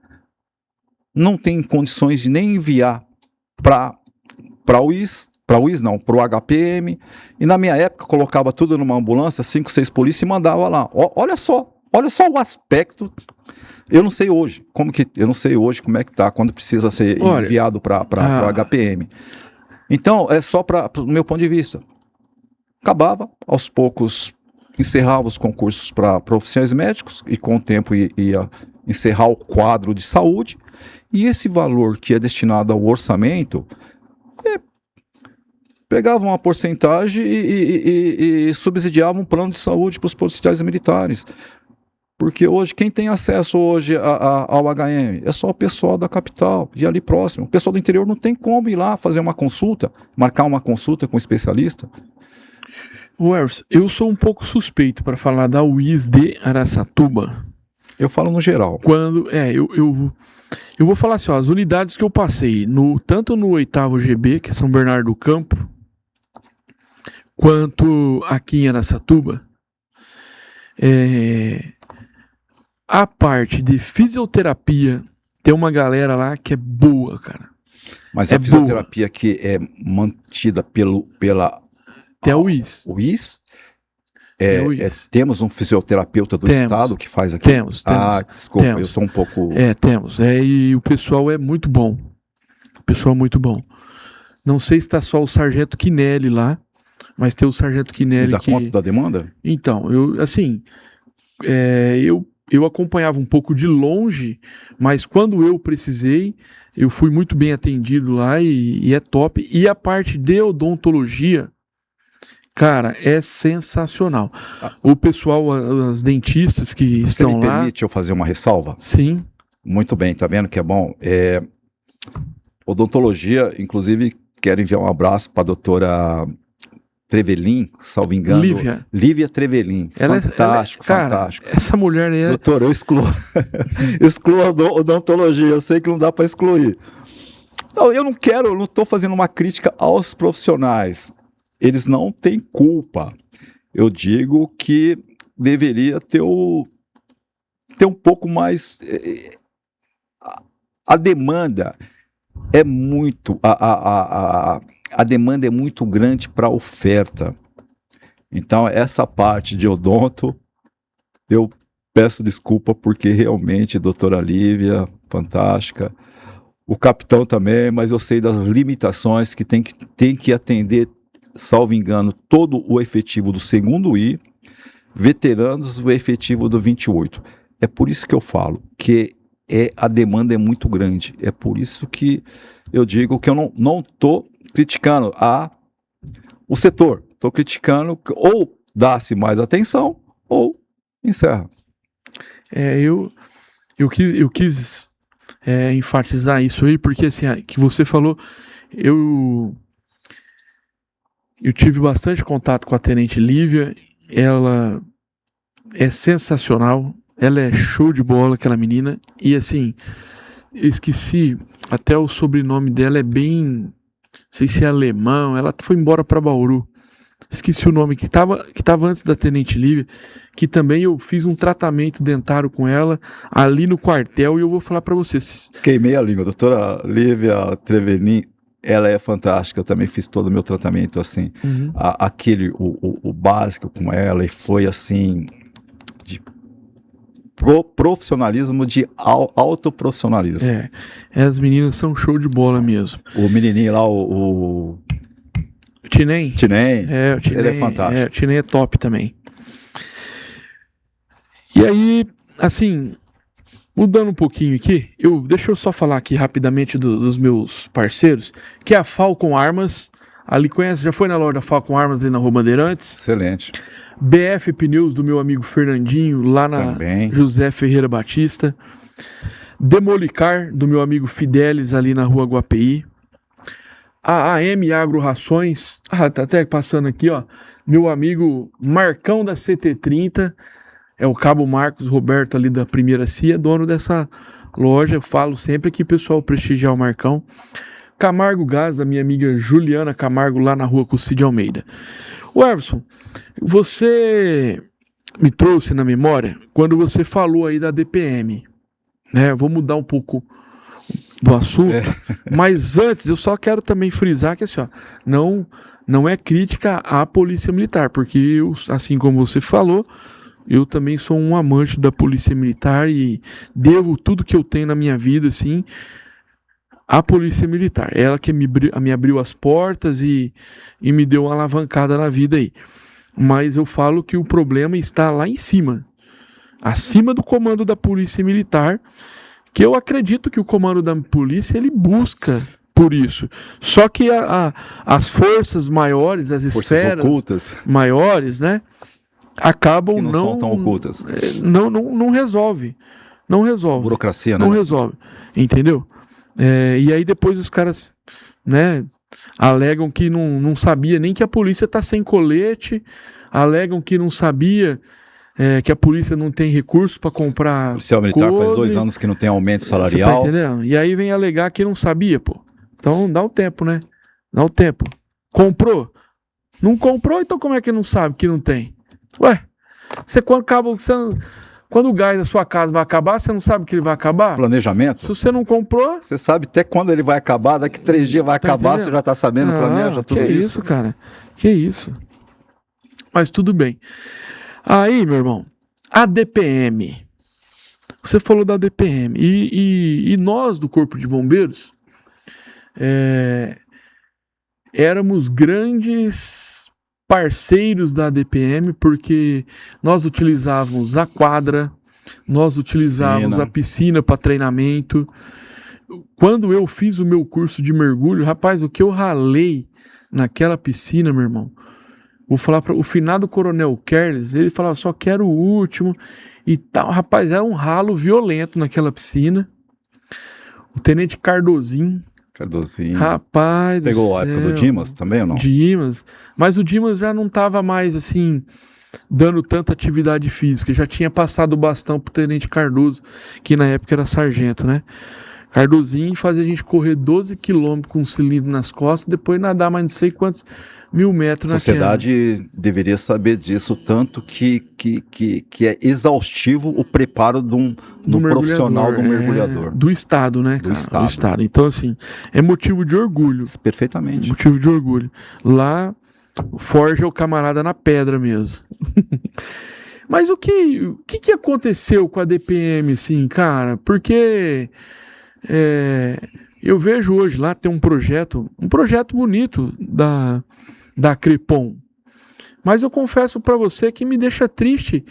não tem condições de nem enviar para o para o HPM, e na minha época colocava tudo numa ambulância, 5, 6 polícias e mandava lá. Olha só o aspecto. Eu não sei hoje como é que tá, quando precisa ser enviado para o HPM. Então, é só para o meu ponto de vista. Acabava, aos poucos, encerrava os concursos para oficiais médicos, e com o tempo ia encerrar o quadro de saúde, e esse valor que é destinado ao orçamento, pegava uma porcentagem e subsidiava um plano de saúde para os policiais militares. Porque hoje, quem tem acesso hoje ao HM é só o pessoal da capital, de ali próximo. O pessoal do interior não tem como ir lá fazer uma consulta, marcar uma consulta com um especialista. Everson, eu sou um pouco suspeito para falar da UIS de Araçatuba. Eu falo no geral. Eu vou falar assim, as unidades que eu passei, tanto no 8º GB, que é São Bernardo do Campo, quanto aqui em Araçatuba, a parte de fisioterapia, tem uma galera lá que é boa, cara. Mas a fisioterapia que é mantida pela... Tem a UIS. UIS? Temos um fisioterapeuta do Estado que faz aqui? Temos. Desculpa, eu estou um pouco... Temos. E o pessoal é muito bom. Não sei se está só o Sargento Quinelli lá, mas tem o Sargento Quinelli dá conta da demanda? Então, eu acompanhava um pouco de longe, mas quando eu precisei, eu fui muito bem atendido lá e é top. E a parte de odontologia, cara, é sensacional. O pessoal, as dentistas que estão lá... Você me permite eu fazer uma ressalva? Sim. Muito bem, tá vendo que é bom? Odontologia, inclusive, quero enviar um abraço para a doutora Trevelin, salvo engano. Lívia Trevelin. Fantástico, fantástico. Cara, essa mulher aí Doutor, eu excluo a odontologia, eu sei que não dá para excluir. Não, eu não estou fazendo uma crítica aos profissionais. Eles não têm culpa. Eu digo que deveria ter um pouco mais... A demanda é muito... A demanda é muito grande para a oferta. Então, essa parte de odonto, eu peço desculpa, porque realmente, doutora Lívia, fantástica. O capitão também, mas eu sei das limitações que tem que atender, salvo engano, todo o efetivo do segundo I, veteranos, o efetivo do 28. É por isso que eu falo que a demanda é muito grande. É por isso que eu digo que eu não estou criticando o setor. Estou criticando ou dá-se mais atenção ou encerra. Eu quis enfatizar isso aí, porque assim, que você falou, eu tive bastante contato com a Tenente Lívia, ela é sensacional, ela é show de bola, aquela menina, e assim, eu esqueci, até o sobrenome dela é bem, não sei se é alemão, ela foi embora para Bauru, esqueci o nome, que tava antes da Tenente Lívia, que também eu fiz um tratamento dentário com ela, ali no quartel, e eu vou falar para vocês. Queimei a língua, doutora Lívia Trevelin, ela é fantástica, eu também fiz todo o meu tratamento, assim, o básico com ela, e foi assim, de profissionalismo, de autoprofissionalismo. As meninas são show de bola mesmo. O menininho lá, o Tinem. O Tinem, ele é fantástico. O Tinem é top também. E aí, assim, mudando um pouquinho aqui, deixa eu só falar aqui rapidamente dos meus parceiros, que é a Falcon Armas, ali conhece, já foi na loja da Falcon Armas ali na Rua Bandeirantes. Excelente. BF Pneus do meu amigo Fernandinho, lá na Também. José Ferreira Batista. Demolicar do meu amigo Fidelis, ali na Rua Guapeí. A AM Agro Rações, tá até passando aqui, ó, meu amigo Marcão da CT30, é o Cabo Marcos Roberto ali da Primeira CIA, dono dessa loja, eu falo sempre que o pessoal prestigiar o Marcão. Camargo Gás, da minha amiga Juliana Camargo, lá na Rua Cucide Almeida. O Everson, você me trouxe na memória quando você falou aí da DPM, né? Vou mudar um pouco do assunto, mas antes eu só quero também frisar que assim, ó, não é crítica à Polícia Militar, porque eu, assim como você falou, eu também sou um amante da Polícia Militar e devo tudo que eu tenho na minha vida, assim, à Polícia Militar. Ela que me abriu as portas e me deu uma alavancada na vida aí. Mas eu falo que o problema está lá em cima, acima do comando da Polícia Militar, que eu acredito que o comando da polícia, ele busca por isso. Só que as forças maiores, as esferas ocultas, maiores, né, acabam que não são tão ocultas. Não resolve. Não resolve. Burocracia, né? Não resolve. Entendeu? E aí depois os caras, né, alegam que não sabia nem que a polícia está sem colete, alegam que não sabia que a polícia não tem recurso para comprar. O policial militar faz 2 anos que não tem aumento salarial. Você tá entendendo? E aí vem alegar que não sabia, pô. Então dá o tempo, né? Dá o tempo. Comprou? Não comprou, então como é que não sabe que não tem? Ué, quando o gás da sua casa vai acabar, você não sabe que ele vai acabar? Planejamento? Se você não comprou... Você sabe até quando ele vai acabar, daqui 3 dias vai acabar, entendendo? Você já tá sabendo, planeja tudo isso. Que isso, cara? Que isso? Mas tudo bem. Aí, meu irmão, a DPM. Você falou da DPM. E nós, do Corpo de Bombeiros, éramos grandes parceiros da DPM, porque nós utilizávamos a quadra, nós utilizávamos a piscina para treinamento. Quando eu fiz o meu curso de mergulho, rapaz, o que eu ralei naquela piscina, meu irmão, vou falar para o finado Coronel Kerles, ele falava, só quero o último e tal. Rapaz, era um ralo violento naquela piscina. O Tenente Cardozinho Cardozinho. Rapaz do Pegou a época do céu. Dimas também ou não? Dimas. Mas o Dimas já não tava mais, assim, dando tanta atividade física. Já tinha passado o bastão pro Tenente Cardoso, que na época era sargento, né? Cardozinho fazia a gente correr 12 quilômetros com um cilindro nas costas, depois nadar mais não sei quantos 1000 metros A na sociedade deveria saber disso, tanto que é exaustivo o preparo de um profissional, de um mergulhador. Do Estado, né, cara? Do Estado. Então, assim, é motivo de orgulho. Perfeitamente. Motivo de orgulho. Lá, forja o camarada na pedra mesmo. Mas o que aconteceu com a DPM, assim, cara? Porque eu vejo hoje lá tem um projeto bonito da Crepom. Mas eu confesso pra você que me deixa triste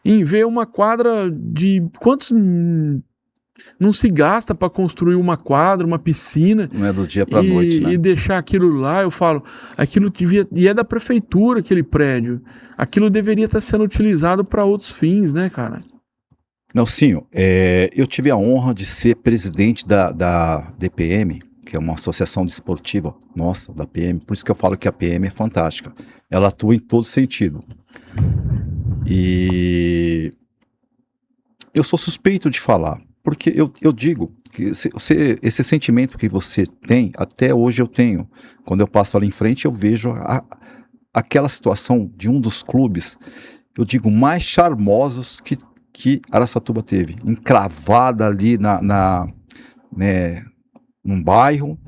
em ver uma quadra de quantos não se gasta pra construir uma quadra, uma piscina. Não é do dia pra noite, né? E deixar aquilo lá, eu falo, aquilo devia, e é da prefeitura aquele prédio. Aquilo deveria estar sendo utilizado para outros fins, né, cara? Nelsinho, eu tive a honra de ser presidente da DPM, que é uma associação desportiva nossa, da PM, por isso que eu falo que a PM é fantástica. Ela atua em todo sentido. E eu sou suspeito de falar, porque eu digo que esse sentimento que você tem, até hoje eu tenho. Quando eu passo ali em frente, eu vejo aquela situação de um dos clubes, eu digo, mais charmosos que Araçatuba teve, encravada ali num bairro,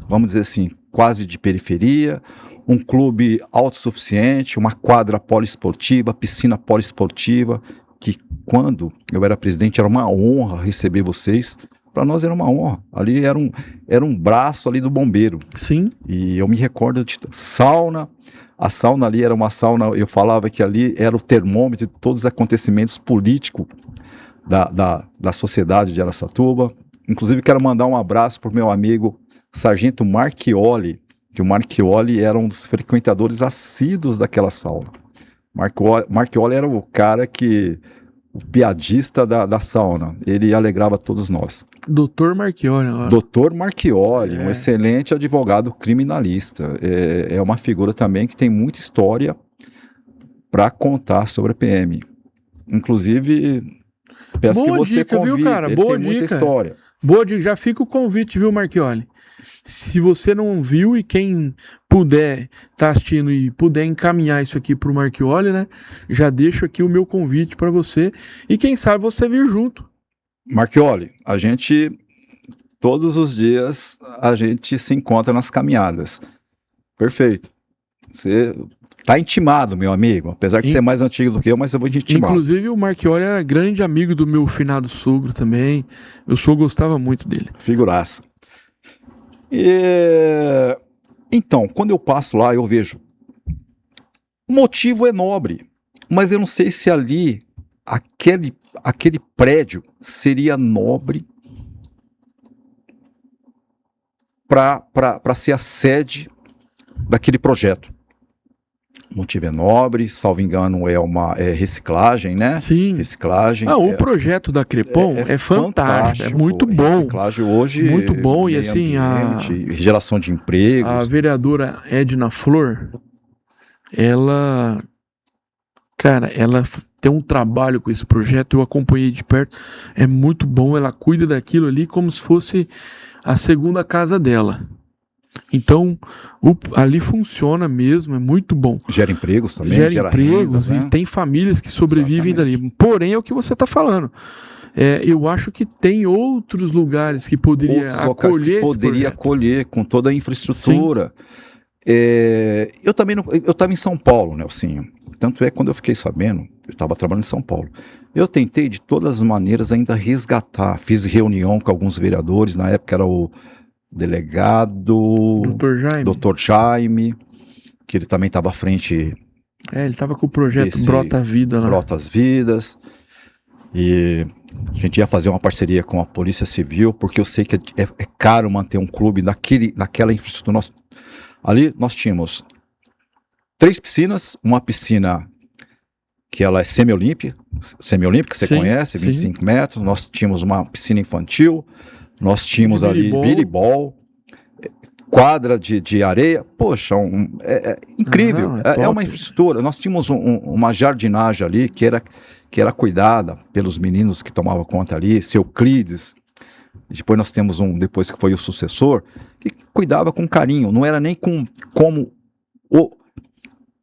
vamos dizer assim, quase de periferia, um clube autossuficiente, uma quadra poliesportiva, piscina poliesportiva, que quando eu era presidente era uma honra receber vocês. Para nós era uma honra. Ali era um braço ali do bombeiro. Sim. E eu me recordo de sauna. A sauna ali era uma sauna, eu falava que ali era o termômetro de todos os acontecimentos políticos da sociedade de Araçatuba. Inclusive quero mandar um abraço para o meu amigo Sargento Marchioli, que o Marchioli era um dos frequentadores assíduos daquela sauna. Marchioli era o cara o piadista da sauna, ele alegrava todos nós. Doutor Marchioli. Doutor Marchioli, um excelente advogado criminalista. É uma figura também que tem muita história para contar sobre a PM. Inclusive, peço que você dica, convide, viu, cara? ele Boa tem dica. muita história. Boa dica, já fica o convite, viu, Marchioli? Se você não viu e quem puder tá assistindo e puder encaminhar isso aqui pro Marchioli, né? Já deixo aqui o meu convite para você e quem sabe você vir junto. Marchioli, todos os dias a gente se encontra nas caminhadas. Perfeito. Você tá intimado, meu amigo. Apesar de ser mais antigo do que eu, mas eu vou te intimar. Inclusive o Marchioli era grande amigo do meu finado sogro também. Meu sogro gostava muito dele. Figuraça. Então, quando eu passo lá, eu vejo. O motivo é nobre, mas eu não sei se ali, aquele prédio seria nobre para ser a sede daquele projeto. O motivo é nobre, salvo engano, é reciclagem, né? Sim. Reciclagem. O projeto da Crepom é fantástico, é muito bom. Reciclagem hoje. Muito bom, e assim, geração de empregos. A vereadora Edna Flor, ela tem um trabalho com esse projeto, eu acompanhei de perto, é muito bom, ela cuida daquilo ali como se fosse a segunda casa dela. Então, ali funciona mesmo, é muito bom. Gera empregos também. Gera empregos, renda, né? E tem famílias que sobrevivem dali. Porém, é o que você está falando. Eu acho que tem outros lugares que poderia acolher com toda a infraestrutura. Eu estava em São Paulo, Nelsinho. Tanto é que quando eu fiquei sabendo, eu estava trabalhando em São Paulo. Eu tentei de todas as maneiras ainda resgatar. Fiz reunião com alguns vereadores, na época era o delegado Dr. Jaime, que ele também estava à frente. Ele estava com o projeto Brota Vida lá. Brota as Vidas. E a gente ia fazer uma parceria com a Polícia Civil, porque eu sei que é caro manter um clube naquela infraestrutura. Ali nós tínhamos 3 piscinas, uma piscina que ela é semi-olímpica, você conhece, 25 metros. Nós tínhamos uma piscina infantil, nós tínhamos ali biribol, quadra de areia, poxa, é incrível, é uma infraestrutura. Nós tínhamos uma jardinagem ali que era cuidada pelos meninos que tomavam conta ali, seu Euclides. Depois nós temos depois que foi o sucessor, que cuidava com carinho, não era nem como o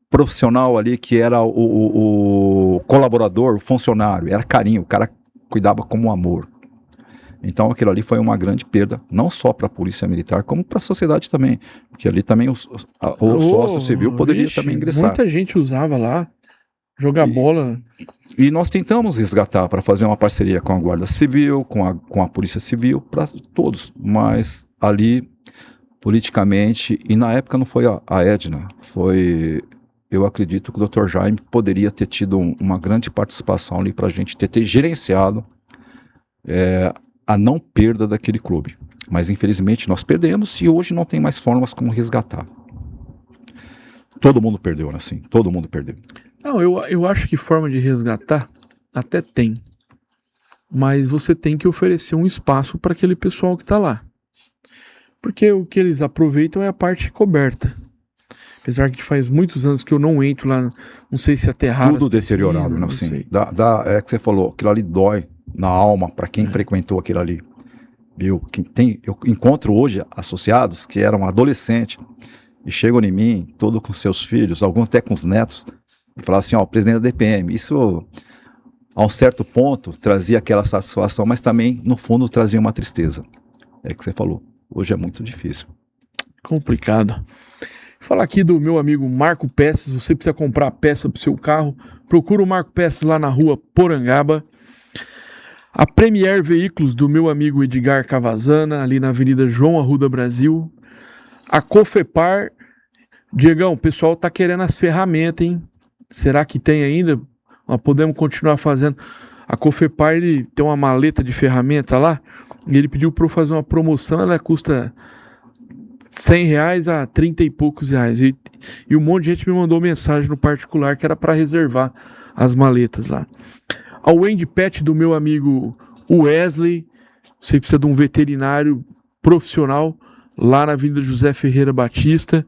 profissional ali que era o colaborador, o funcionário, era carinho, o cara cuidava como amor. Então aquilo ali foi uma grande perda, não só para a Polícia Militar, como para a sociedade também, porque ali também o sócio civil poderia também ingressar. Muita gente usava lá, jogar bola. E nós tentamos resgatar para fazer uma parceria com a Guarda Civil, com a Polícia Civil, para todos, mas ali, politicamente, e na época não foi a Edna, eu acredito que o Dr. Jaime poderia ter tido uma grande participação ali para a gente ter gerenciado a não perda daquele clube. Mas infelizmente nós perdemos e hoje não tem mais formas como resgatar. Todo mundo perdeu, né? Assim, todo mundo perdeu. Não, eu acho que forma de resgatar até tem. Mas você tem que oferecer um espaço para aquele pessoal que está lá. Porque o que eles aproveitam é a parte coberta. Apesar que faz muitos anos que eu não entro lá, não sei se aterraram. Tudo deteriorado, não assim. É que você falou, aquilo ali dói na alma para quem frequentou aquilo ali. Viu? Eu encontro hoje associados que eram adolescentes e chegam em mim, todos com seus filhos, alguns até com os netos, e falam assim, presidente da DPM, isso a um certo ponto trazia aquela satisfação, mas também no fundo trazia uma tristeza. É que você falou, hoje é muito difícil. Complicado. Vou falar aqui do meu amigo Marco Peças. Você precisa comprar peça para o seu carro, procura o Marco Peças lá na rua Porangaba. A Premier Veículos do meu amigo Edgar Cavazana, ali na Avenida João Arruda Brasil. A Cofepar. Diegão, o pessoal tá querendo as ferramentas, hein? Será que tem ainda? Nós podemos continuar fazendo. A Cofepar, ele tem uma maleta de ferramenta lá, e ele pediu para eu fazer uma promoção, ela custa R$100 a 30 e poucos reais. E um monte de gente me mandou mensagem no particular que era para reservar as maletas lá. A Wendy Pet do meu amigo Wesley, você precisa de um veterinário profissional lá na Avenida José Ferreira Batista.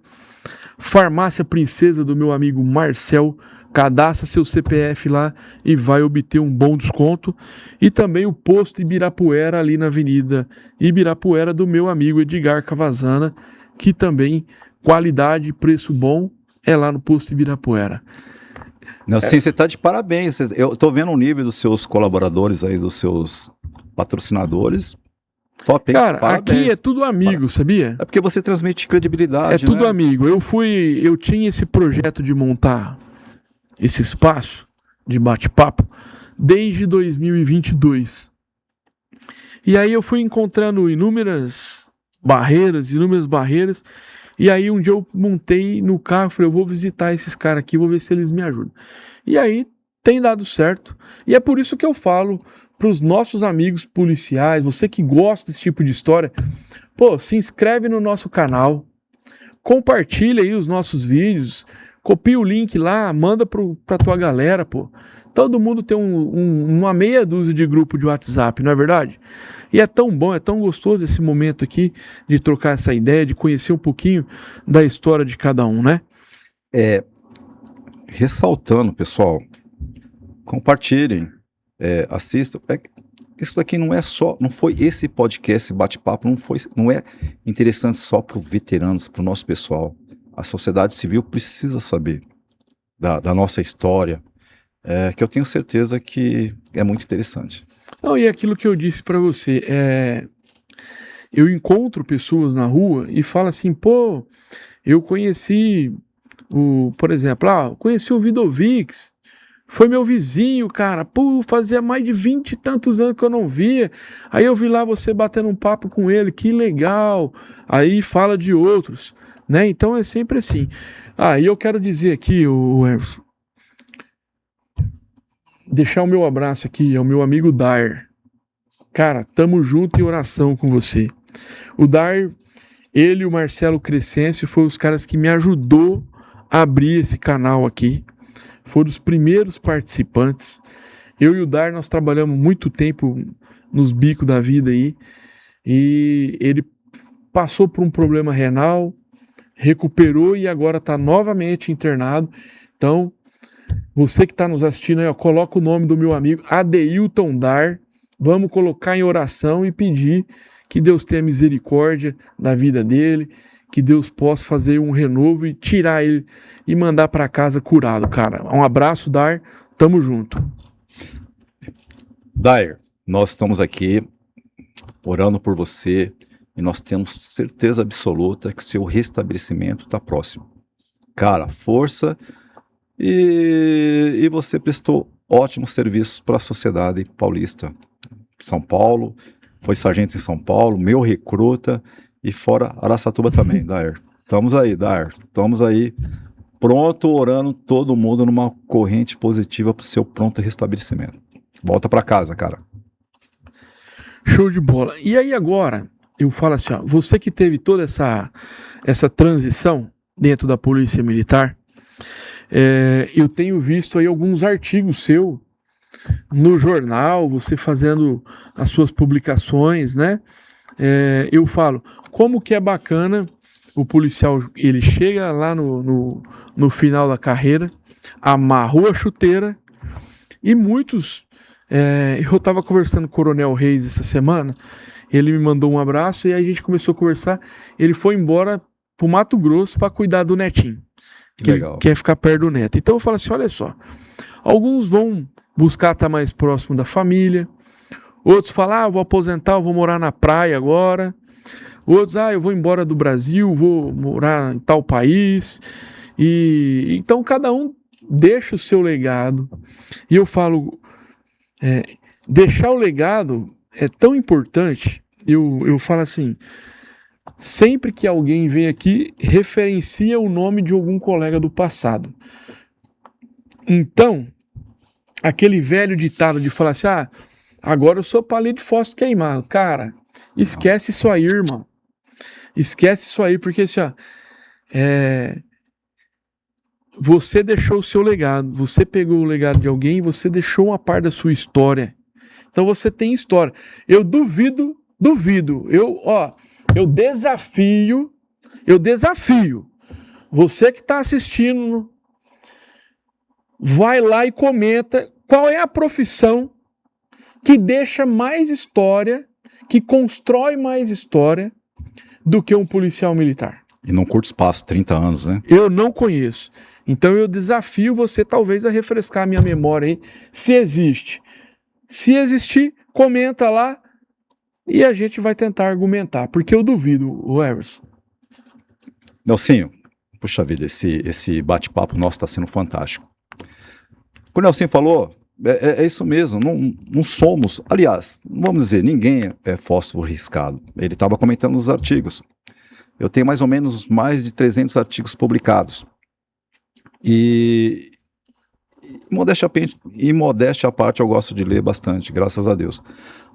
Farmácia Princesa do meu amigo Marcel, cadastra seu CPF lá e vai obter um bom desconto. E também o Posto Ibirapuera ali na Avenida Ibirapuera do meu amigo Edgar Cavazana, que também qualidade e preço bom é lá no Posto Ibirapuera. Não, sim, você está de parabéns. Eu estou vendo o nível dos seus colaboradores aí, dos seus patrocinadores. Top, hein? Cara, parabéns. Aqui é tudo amigo, sabia? É porque você transmite credibilidade, É tudo né? amigo. Eu tinha esse projeto de montar esse espaço de bate-papo desde 2022. E aí eu fui encontrando inúmeras barreiras, e aí um dia eu montei no carro, falei, eu vou visitar esses caras aqui, vou ver se eles me ajudam. E aí tem dado certo. E é por isso que eu falo para os nossos amigos policiais, você que gosta desse tipo de história, se inscreve no nosso canal, compartilha aí os nossos vídeos, copia o link lá, manda pra tua galera, Todo mundo tem uma meia dúzia de grupo de WhatsApp, não é verdade? E é tão bom, é tão gostoso esse momento aqui de trocar essa ideia, de conhecer um pouquinho da história de cada um, né? Ressaltando, pessoal, compartilhem, assistam. Isso daqui não foi esse podcast, esse bate-papo, não é interessante só para os veteranos, para o nosso pessoal. A sociedade civil precisa saber da nossa história, que eu tenho certeza que é muito interessante. Não, e aquilo que eu disse para você, eu encontro pessoas na rua e falo assim, eu conheci por exemplo, conheci o Vidovics, foi meu vizinho, cara, fazia mais de 20 e tantos anos que eu não via, aí eu vi lá você batendo um papo com ele, que legal, aí fala de outros, né, então é sempre assim. E eu quero dizer aqui, o Emerson, deixar o meu abraço aqui ao meu amigo Dair, cara, tamo junto em oração com você. O Dair, ele e o Marcelo Crescêncio foram os caras que me ajudou a abrir esse canal aqui. Foram os primeiros participantes. Eu e o Dar, nós trabalhamos muito tempo nos bicos da vida aí. E ele passou por um problema renal, recuperou e agora está novamente internado. Então, você que está nos assistindo aí, ó, coloca o nome do meu amigo Adeilton Dar. Vamos colocar em oração e pedir que Deus tenha misericórdia da vida dele, que Deus possa fazer um renovo e tirar ele e mandar para casa curado, cara. Um abraço, Dar. Tamo junto. Dair, nós estamos aqui orando por você e nós temos certeza absoluta que seu restabelecimento está próximo. Cara, força e você prestou ótimos serviços para a sociedade paulista. São Paulo, foi sargento em São Paulo, meu recruta e fora Araçatuba também, Dair. Estamos aí, Dair. Estamos aí pronto, orando todo mundo numa corrente positiva para o seu pronto restabelecimento. Volta para casa, cara. Show de bola. E aí agora, eu falo assim, ó, você que teve toda essa transição dentro da Polícia Militar, eu tenho visto aí alguns artigos seus no jornal, você fazendo as suas publicações, né? Eu falo, como que é bacana o policial, ele chega lá no final da carreira, amarrou a chuteira e muitos... eu estava conversando com o Coronel Reis essa semana, ele me mandou um abraço e aí a gente começou a conversar. Ele foi embora pro Mato Grosso para cuidar do netinho, que Legal. ele quer ficar perto do neto. Então eu falo assim, olha só, alguns vão buscar estar mais próximo da família, outros falam, eu vou aposentar, eu vou morar na praia agora, outros, eu vou embora do Brasil, vou morar em tal país, e então cada um deixa o seu legado. E eu falo, deixar o legado é tão importante. Eu falo assim, sempre que alguém vem aqui, referencia o nome de algum colega do passado. Então, aquele velho ditado de falar assim, agora eu sou palito de fósforo queimado. Cara, esquece isso aí, irmão. Esquece isso aí, porque assim, você deixou o seu legado, você pegou o legado de alguém, você deixou uma parte da sua história. Então você tem história. Eu duvido, eu desafio, você que está assistindo, vai lá e comenta qual é a profissão que deixa mais história, que constrói mais história do que um policial militar. E num curto espaço, 30 anos, né? Eu não conheço. Então eu desafio você talvez a refrescar a minha memória aí, se existe. Se existir, comenta lá e a gente vai tentar argumentar, porque eu duvido, o Everson. Nelsinho, puxa vida, esse bate-papo nosso está sendo fantástico. O que o Nelsinho falou, é isso mesmo, não somos, aliás, vamos dizer, ninguém é fósforo riscado. Ele estava comentando nos artigos. Eu tenho mais ou menos mais de 300 artigos publicados. E modéstia à parte eu gosto de ler bastante, graças a Deus.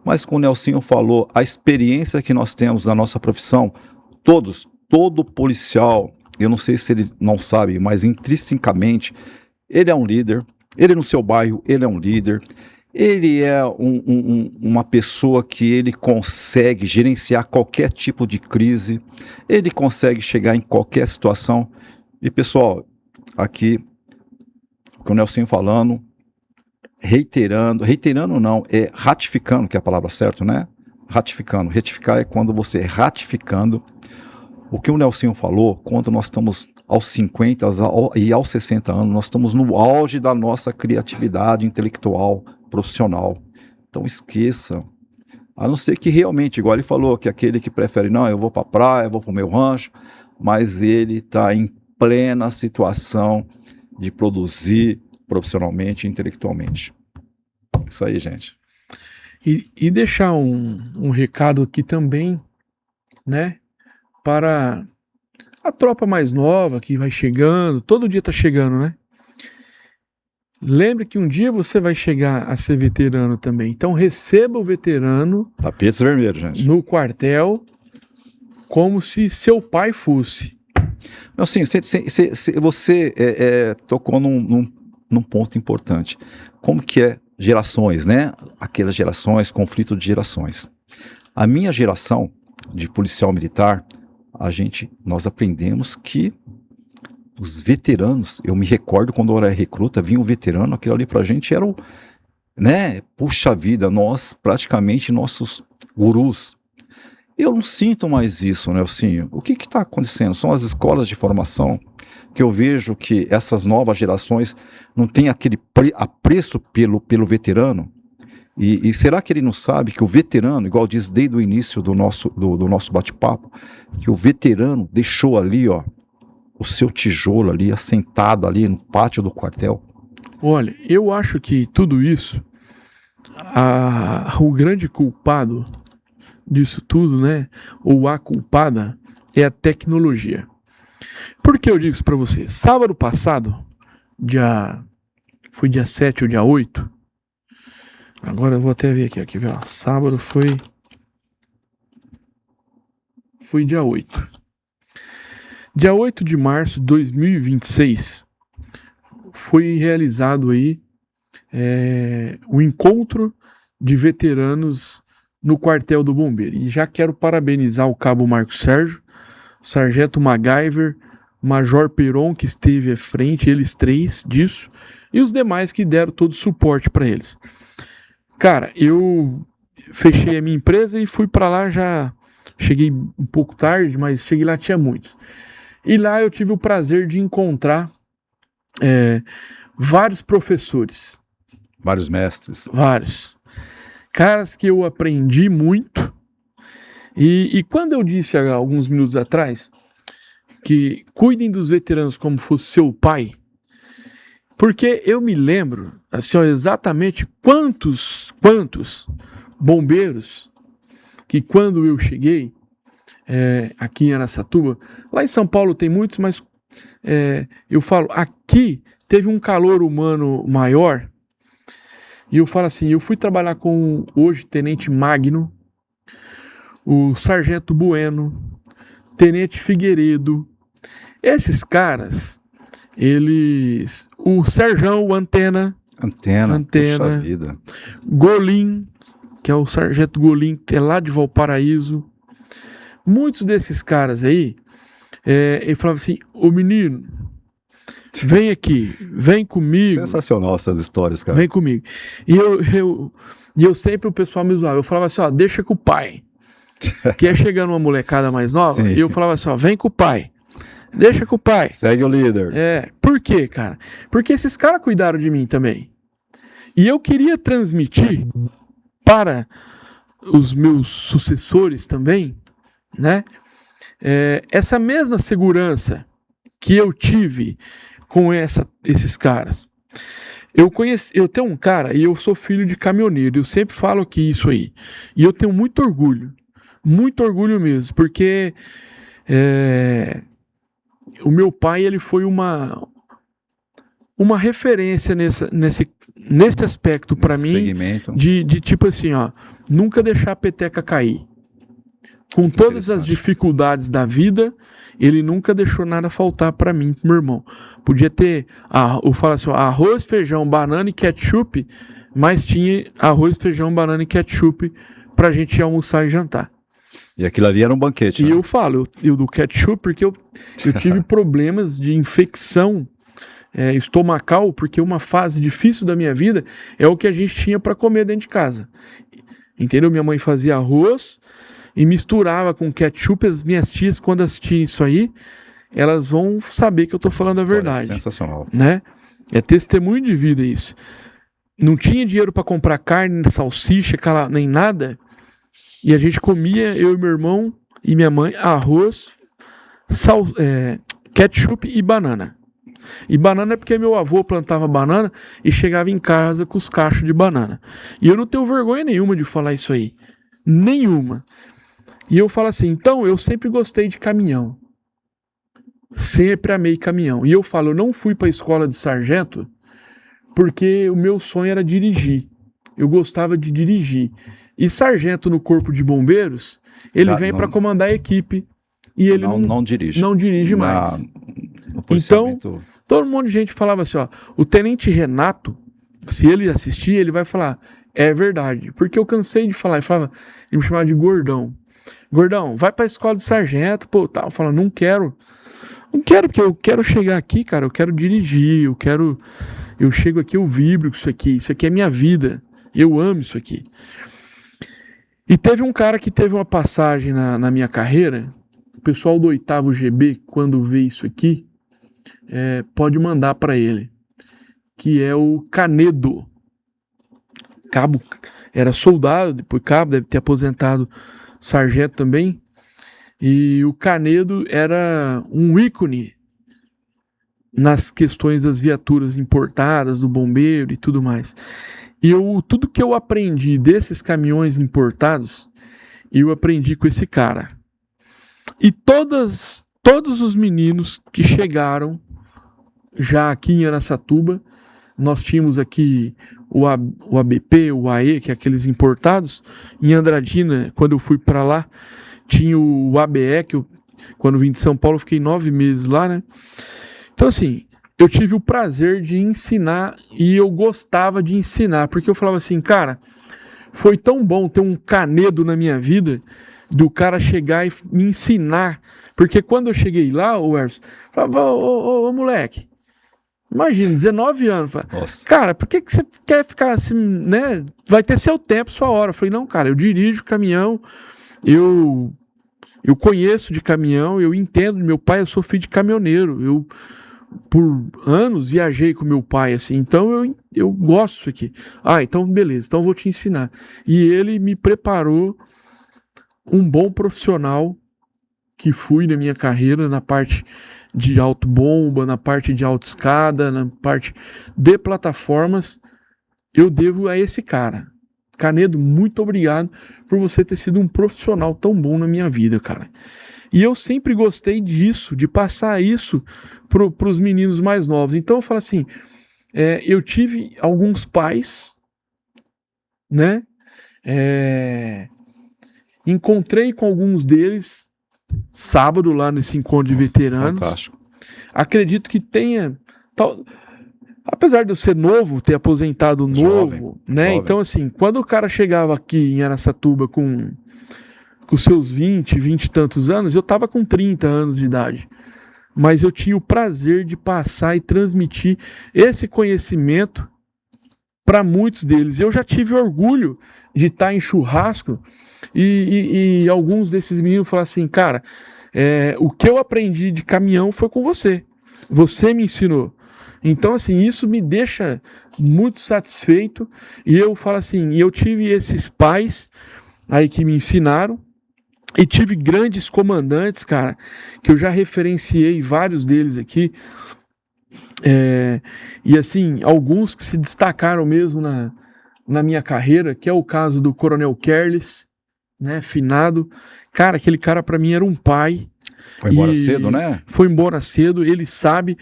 Mas como o Nelsinho falou, a experiência que nós temos na nossa profissão, todo policial, eu não sei se ele não sabe, mas intrinsecamente, ele é um líder, ele no seu bairro, ele é um líder, ele é uma pessoa que ele consegue gerenciar qualquer tipo de crise, ele consegue chegar em qualquer situação. E pessoal, aqui, com o Nelsinho falando, reiterando não, é ratificando, que é a palavra certa, né? Ratificando. Retificar é quando você ratificando o que o Nelsinho falou, quando nós estamos aos 50 e aos 60 anos, nós estamos no auge da nossa criatividade intelectual, profissional. Então esqueça, a não ser que realmente, igual ele falou, que aquele que prefere, não, eu vou para a praia, eu vou para o meu rancho, mas ele está em plena situação de produzir profissionalmente e intelectualmente. Isso aí, gente. E deixar um recado aqui também, né, para a tropa mais nova que vai chegando, todo dia tá chegando, né? Lembre que um dia você vai chegar a ser veterano também. Então receba o veterano Tapetes vermelhos, gente. no quartel como se seu pai fosse. Não, sim, você tocou num ponto importante. Como que é gerações, né? Aquelas gerações, conflito de gerações. A minha geração, de policial militar, nós aprendemos que os veteranos, eu me recordo quando eu era recruta, vinha um veterano, aquilo ali pra gente era o, né, puxa vida, praticamente nossos gurus. Eu não sinto mais isso, Nelsinho. O que está acontecendo? São as escolas de formação que eu vejo que essas novas gerações não têm aquele apreço pelo veterano. E será que ele não sabe que o veterano, igual diz desde o início do nosso bate-papo, que o veterano deixou ali, ó, o seu tijolo ali, assentado ali no pátio do quartel? Olha, eu acho que tudo isso, o grande culpado disso tudo, né, ou a culpada, é a tecnologia. Por que eu digo isso para você? Sábado passado, foi dia 7 ou dia 8, agora eu vou até ver aqui, ó. Sábado foi dia 8. Dia 8 de março de 2026 foi realizado aí o encontro de veteranos no quartel do Bombeiro. E já quero parabenizar o cabo Marcos Sérgio, o sargento MacGyver, Major Peron, que esteve à frente, eles três disso, e os demais que deram todo o suporte para eles. Cara, eu fechei a minha empresa e fui para lá, já cheguei um pouco tarde, mas cheguei lá, tinha muitos. E lá eu tive o prazer de encontrar vários professores. Vários mestres. Vários. Caras que eu aprendi muito. E quando eu disse há alguns minutos atrás que cuidem dos veteranos como fosse seu pai, porque eu me lembro assim, ó, exatamente quantos bombeiros que quando eu cheguei aqui em Araçatuba, lá em São Paulo tem muitos, mas eu falo, aqui teve um calor humano maior. E eu falo assim, eu fui trabalhar com hoje Tenente Magno, o Sargento Bueno, Tenente Figueiredo. Esses caras, o Serjão, o Antena, puxa vida. Golim, que é o Sargento Golim, que é lá de Valparaíso. Muitos desses caras aí, ele falava assim, ô menino, vem aqui, vem comigo. Sensacional essas histórias, cara. Vem comigo. E eu sempre, o pessoal me zoava. Eu falava assim, ó, deixa com o pai. Que ia chegando uma molecada mais nova, e eu falava assim, ó, vem com o pai. Deixa com o pai. Segue o líder. Por quê, cara? Porque esses caras cuidaram de mim também. E eu queria transmitir para os meus sucessores também, né? Essa mesma segurança que eu tive com esses caras. Eu tenho um cara, e eu sou filho de caminhoneiro, eu sempre falo que isso aí. E eu tenho muito orgulho mesmo, porque o meu pai, ele foi uma referência nesse aspecto para mim, segmento. de tipo assim, ó, nunca deixar a peteca cair. Com todas as dificuldades da vida, ele nunca deixou nada faltar para mim, pro meu irmão. Podia ter, eu falo assim, arroz, feijão, banana e ketchup, mas tinha arroz, feijão, banana e ketchup pra gente ir almoçar e jantar. E aquilo ali era um banquete, E né? eu falo, eu do ketchup, porque eu tive problemas de infecção estomacal, porque uma fase difícil da minha vida é o que a gente tinha para comer dentro de casa. Entendeu? Minha mãe fazia arroz e misturava com ketchup. As minhas tias, quando assistirem isso aí, elas vão saber que eu tô falando a verdade. Sensacional. Né? É testemunho de vida isso. Não tinha dinheiro para comprar carne, salsicha, nem nada. E a gente comia, eu e meu irmão e minha mãe, arroz, ketchup e banana. E banana é porque meu avô plantava banana e chegava em casa com os cachos de banana. E eu não tenho vergonha nenhuma de falar isso aí. Nenhuma. E eu falo assim, então eu sempre gostei de caminhão. Sempre amei caminhão. E eu falo, eu não fui para a escola de sargento porque o meu sonho era dirigir. Eu gostava de dirigir. E sargento no corpo de bombeiros, ele vem para comandar a equipe. E ele não dirige. Não dirige mais. Então, todo mundo de gente falava assim, ó, o tenente Renato, se ele assistir, ele vai falar, é verdade. Porque eu cansei de falar, ele me chamava de gordão. Gordão, vai pra escola de sargento, pô, tal. Fala, não quero. Não quero, porque eu quero chegar aqui, cara, eu quero dirigir, eu chego aqui, eu vibro com isso aqui é minha vida, eu amo isso aqui. E teve um cara que teve uma passagem na minha carreira, o pessoal do 8º GB, quando vê isso aqui, pode mandar para ele, que é o Canedo. Cabo, era soldado, depois cabo, deve ter aposentado sargento também. E o Canedo era um ícone nas questões das viaturas importadas, do bombeiro e tudo mais. E tudo que eu aprendi desses caminhões importados, eu aprendi com esse cara. E todos os meninos que chegaram já aqui em Araçatuba, nós tínhamos aqui o ABP, o AE, que é aqueles importados. Em Andradina, quando eu fui para lá, tinha o ABE, que quando vim de São Paulo, eu fiquei 9 meses lá, né? Então, assim, eu tive o prazer de ensinar e eu gostava de ensinar, porque eu falava assim, cara, foi tão bom ter um Canedo na minha vida, do cara chegar e me ensinar. Porque quando eu cheguei lá, o Erson, falava, ô moleque, imagina, 19 anos. Nossa. Cara, por que você quer ficar assim, né? Vai ter seu tempo, sua hora. Eu falei, não, cara, eu dirijo caminhão, eu conheço de caminhão, eu entendo. Meu pai, eu sou filho de caminhoneiro. Eu, por anos, viajei com meu pai, assim. Então, eu gosto disso aqui. Ah, então, beleza. Então, eu vou te ensinar. E ele me preparou um bom profissional que fui na minha carreira, na parte de autobomba, na parte de autoescada, na parte de plataformas. Eu devo a esse cara. Canedo, muito obrigado por você ter sido um profissional tão bom na minha vida, cara. E eu sempre gostei disso, de passar isso para os meninos mais novos. Então eu falo assim, eu tive alguns pais, né? Encontrei com alguns deles sábado lá nesse encontro de veteranos. Fantástico. Acredito que tenha... Apesar de eu ser novo, ter aposentado novo, né? Jovem. Então, assim, quando o cara chegava aqui em Araçatuba com seus 20 e tantos anos, eu tava com 30 anos de idade. Mas eu tinha o prazer de passar e transmitir esse conhecimento para muitos deles. Eu já tive orgulho de estar em churrasco e alguns desses meninos falaram assim, cara, o que eu aprendi de caminhão foi com você. Você me ensinou. Então, assim, isso me deixa muito satisfeito. E eu falo assim, eu tive esses pais aí que me ensinaram. E tive grandes comandantes, cara, que eu já referenciei vários deles aqui. E assim, alguns que se destacaram mesmo na minha carreira, que é o caso do Coronel Kerles, né, finado. Cara, aquele cara pra mim era um pai. Foi embora cedo, né? Foi embora cedo, ele sabe.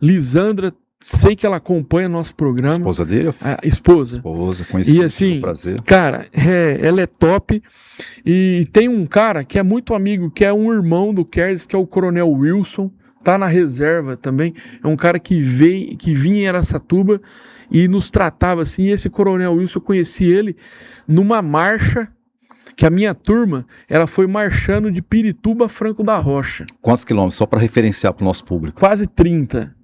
Lisandra, sei que ela acompanha nosso programa. Esposa dele? A esposa. Esposa, conheci, E assim, prazer. cara, ela é top. E tem um cara que é muito amigo, que é um irmão do Kerles, que é o Coronel Wilson. Tá na reserva também. É um cara que vinha em Araçatuba e nos tratava assim. E esse Coronel Wilson, eu conheci ele numa marcha que a minha turma, ela foi marchando de Pirituba a Franco da Rocha. Quantos quilômetros? Só para referenciar para o nosso público. Quase 30.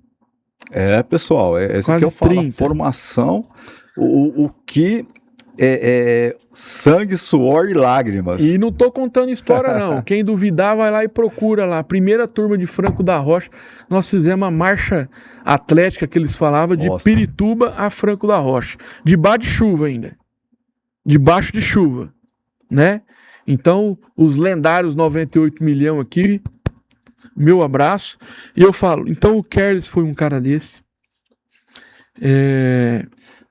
Pessoal, isso que eu falo, 30. A formação, o que é sangue, suor e lágrimas. E não tô contando história, não. Quem duvidar, vai lá e procura lá. A primeira turma de Franco da Rocha, nós fizemos uma marcha atlética, que eles falavam, de Pirituba a Franco da Rocha. Debaixo de chuva ainda. Debaixo de chuva, né? Então, os lendários 98 milhões aqui, meu abraço. E eu falo, então o Kerles foi um cara desse.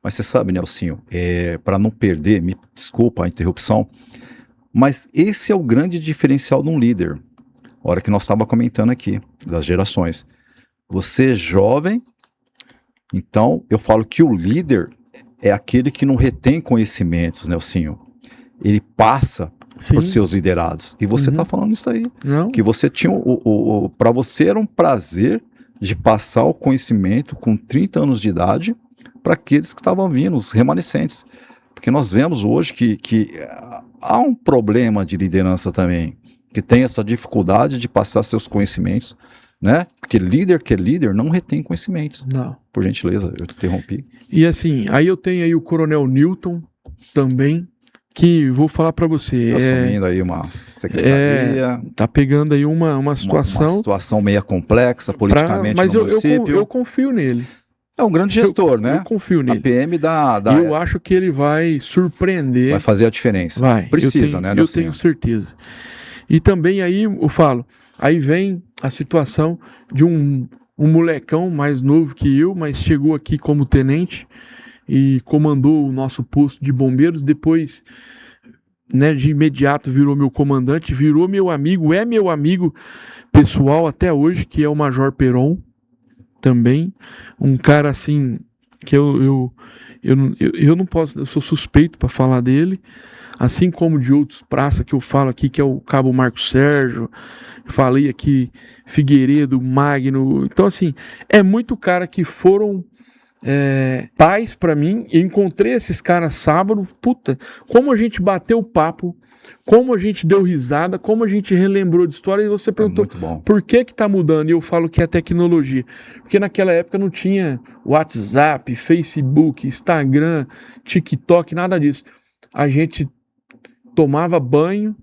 Mas você sabe, Nelsinho, para não perder, me desculpa a interrupção, mas esse é o grande diferencial de um líder. A hora que nós estávamos comentando aqui, das gerações. Você é jovem, então eu falo que o líder é aquele que não retém conhecimentos, Nelsinho. Ele passa para os seus liderados. E você está falando isso aí. Não. Que você tinha para você era um prazer de passar o conhecimento com 30 anos de idade para aqueles que estavam vindo, os remanescentes. Porque nós vemos hoje que há um problema de liderança também, que tem essa dificuldade de passar seus conhecimentos, né? Porque líder que é líder não retém conhecimentos. Não. Por gentileza, eu te interrompi. E assim, aí eu tenho aí o Coronel Newton também, que vou falar para você. Tá assumindo aí uma secretaria. Tá pegando aí uma situação. Uma situação meio complexa politicamente mas no município. Eu confio nele. É um grande gestor, né? Eu confio nele. A PM E eu acho que ele vai surpreender. Vai fazer a diferença. Vai. Precisa, né? Eu tenho certeza. E também aí eu falo, aí vem a situação de um molecão mais novo que eu, mas chegou aqui como tenente e comandou o nosso posto de bombeiros, depois, né, de imediato virou meu comandante, virou meu amigo, é meu amigo pessoal até hoje, que é o Major Peron, também, um cara assim, que eu não posso, eu sou suspeito para falar dele, assim como de outros praças que eu falo aqui, que é o Cabo Marco Sérgio, falei aqui Figueiredo, Magno, então assim, é muito cara que foram pais pra mim. Eu encontrei esses caras sábado, puta, como a gente bateu papo, como a gente deu risada, como a gente relembrou de história, e você perguntou por que tá mudando, e eu falo que é a tecnologia, porque naquela época não tinha WhatsApp, Facebook, Instagram, TikTok, nada disso. A gente tomava banho,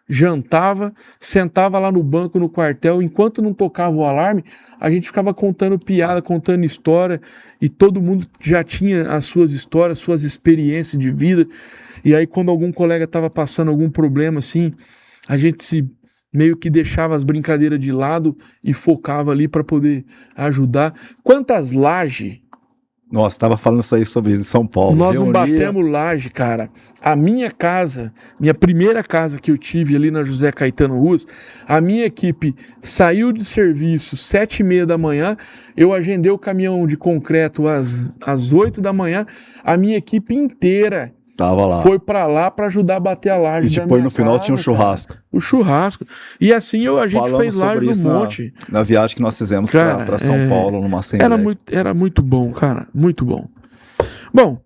jantava, sentava lá no banco no quartel, enquanto não tocava o alarme, a gente ficava contando piada, contando história, e todo mundo já tinha as suas histórias, suas experiências de vida, e aí quando algum colega estava passando algum problema assim, a gente se meio que deixava as brincadeiras de lado e focava ali para poder ajudar. Quantas lajes... Nossa, estava falando isso aí sobre em São Paulo. Nós não batemos laje, cara. A minha casa, minha primeira casa que eu tive ali na José Caetano Ruas, a minha equipe saiu de serviço 7h30 da manhã, eu agendei o caminhão de concreto às 8 da manhã, a minha equipe inteira tava lá. Foi pra lá pra ajudar a bater a laje. E depois no final tinha um churrasco. Cara. O churrasco. E assim a gente fez laje no monte. Na viagem que nós fizemos para São Paulo, numa assembleia. Era muito bom, cara. Muito bom. Bom,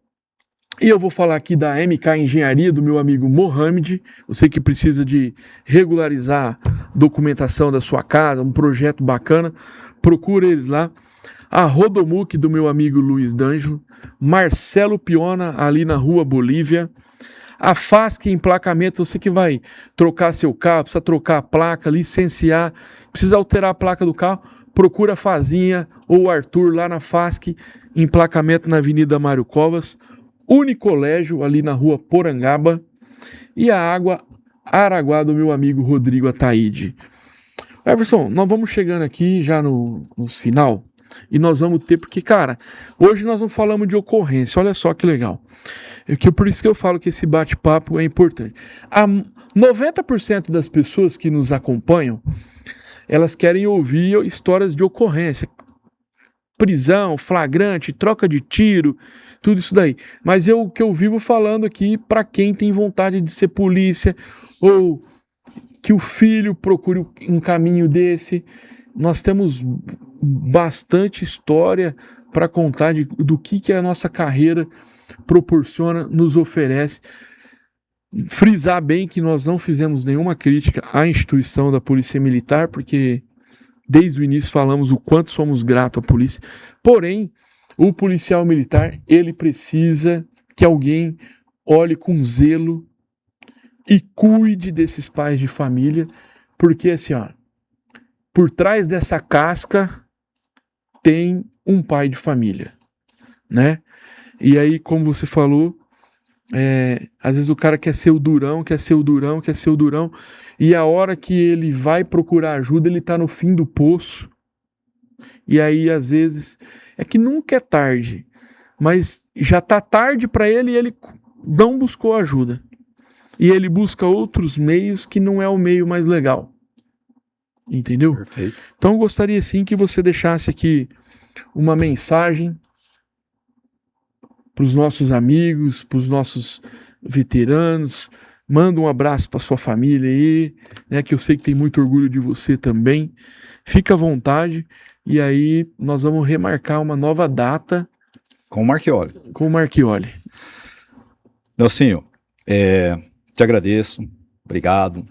e eu vou falar aqui da MK Engenharia, do meu amigo Mohamed. Você que precisa de regularizar documentação da sua casa, um projeto bacana, procura eles lá. A Rodomuc, do meu amigo Luiz D'Angelo, Marcelo Piona, ali na Rua Bolívia, a FASC Emplacamento, você que vai trocar seu carro, precisa trocar a placa, licenciar, precisa alterar a placa do carro, procura a Fazinha ou o Arthur lá na FASC Emplacamento na Avenida Mário Covas, Unicolégio, ali na Rua Porangaba, e a Água Araguá, do meu amigo Rodrigo Ataíde. Everson, nós vamos chegando aqui já no final, e nós vamos ter, porque, cara, hoje nós não falamos de ocorrência, olha só que legal. Por isso que eu falo que esse bate-papo é importante. 90% das pessoas que nos acompanham, elas querem ouvir histórias de ocorrência. Prisão, flagrante, troca de tiro, tudo isso daí. Mas o que eu vivo falando aqui, para quem tem vontade de ser polícia, ou que o filho procure um caminho desse, nós temos bastante história para contar do que a nossa carreira proporciona, nos oferece. Frisar bem que nós não fizemos nenhuma crítica à instituição da Polícia Militar, porque desde o início falamos o quanto somos gratos à polícia. Porém, o policial militar, ele precisa que alguém olhe com zelo e cuide desses pais de família, porque assim, ó, por trás dessa casca tem um pai de família, né? E aí, como você falou, às vezes o cara quer ser o durão, e a hora que ele vai procurar ajuda, ele tá no fim do poço. E aí, às vezes, é que nunca é tarde, mas já tá tarde para ele e ele não buscou ajuda. E ele busca outros meios que não é o meio mais legal. Entendeu? Perfeito. Então eu gostaria sim que você deixasse aqui uma mensagem para os nossos amigos, para os nossos veteranos. Manda um abraço para sua família aí, né, que eu sei que tem muito orgulho de você também. Fica à vontade, e aí nós vamos remarcar uma nova data com o Marchioli. Com o Marchioli. Nelsinho, te agradeço, obrigado.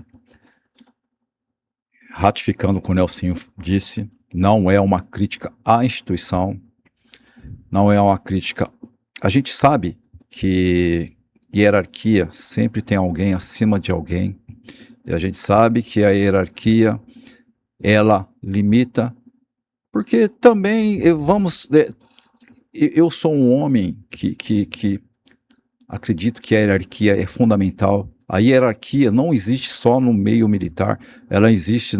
Ratificando o que o Nelsinho disse, não é uma crítica à instituição, não é uma crítica. A gente sabe que hierarquia sempre tem alguém acima de alguém, e a gente sabe que a hierarquia, ela limita, porque também eu sou um homem que acredito que a hierarquia é fundamental. A hierarquia não existe só no meio militar, ela existe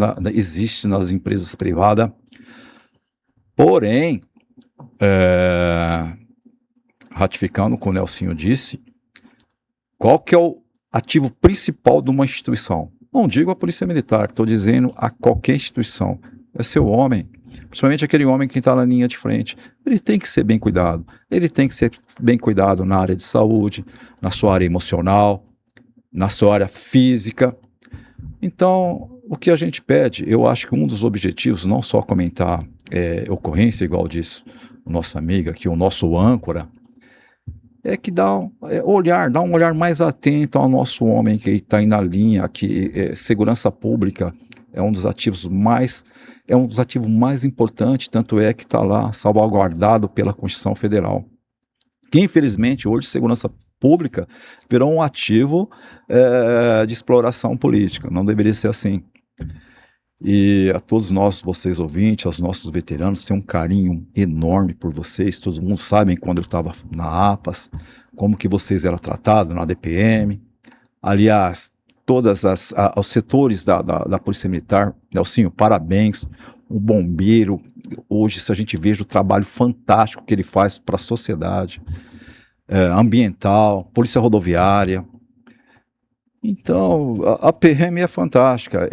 nas empresas privadas. Porém, ratificando o que o Nelsinho disse, qual que é o ativo principal de uma instituição? Não digo a Polícia Militar, estou dizendo a qualquer instituição. É seu homem, principalmente aquele homem que está na linha de frente. Ele tem que ser bem cuidado. Ele tem que ser bem cuidado na área de saúde, na sua área emocional, na sua área física. Então, o que a gente pede, eu acho que um dos objetivos, não só comentar ocorrência, igual disse o nosso amigo aqui, o nosso âncora, é que dá um olhar mais atento ao nosso homem que está aí na linha, que segurança pública é um dos ativos mais importantes, tanto é que está lá salvaguardado pela Constituição Federal. Que infelizmente hoje segurança pública virou um ativo de exploração política, não deveria ser assim. E a todos nós, vocês ouvintes, aos nossos veteranos, tenho um carinho enorme por vocês. Todo mundo sabe quando eu estava na APAS, como que vocês eram tratados na DPM. Aliás, todos os setores da Polícia Militar, Nelsinho, parabéns. O bombeiro, hoje, se a gente veja o trabalho fantástico que ele faz para a sociedade, ambiental, Polícia Rodoviária. Então, a PM é fantástica.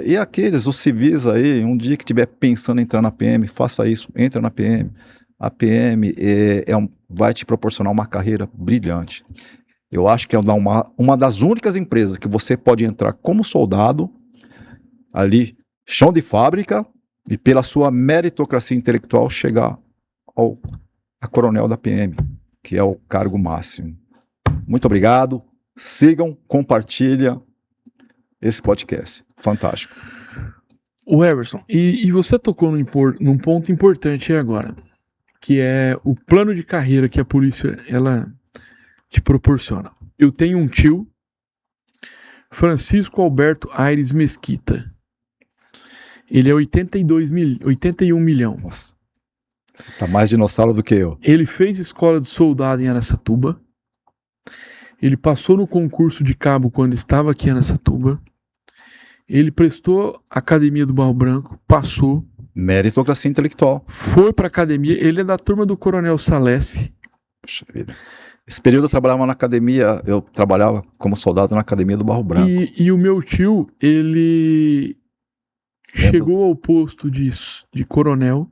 E os civis aí, um dia que estiver pensando em entrar na PM, faça isso, entra na PM. A PM vai te proporcionar uma carreira brilhante. Eu acho que é uma das únicas empresas que você pode entrar como soldado, ali, chão de fábrica, e pela sua meritocracia intelectual chegar a coronel da PM, que é o cargo máximo. Muito obrigado. Sigam, compartilhem esse podcast. Fantástico. O Everson, e você tocou num ponto importante aí agora, que é o plano de carreira que a polícia ela te proporciona. Eu tenho um tio, Francisco Alberto Aires Mesquita. Ele é 81 milhão. Nossa, você tá mais dinossauro do que eu. Ele fez escola de soldado em Araçatuba. Ele passou no concurso de cabo quando estava aqui em Araçatuba. Ele prestou academia do Barro Branco, passou. Meritocracia intelectual. Foi para academia. Ele é da turma do Coronel Salesi. Puxa vida. Esse período eu trabalhava na academia, eu trabalhava como soldado na academia do Barro Branco. E o meu tio, ele chegou ao posto de coronel,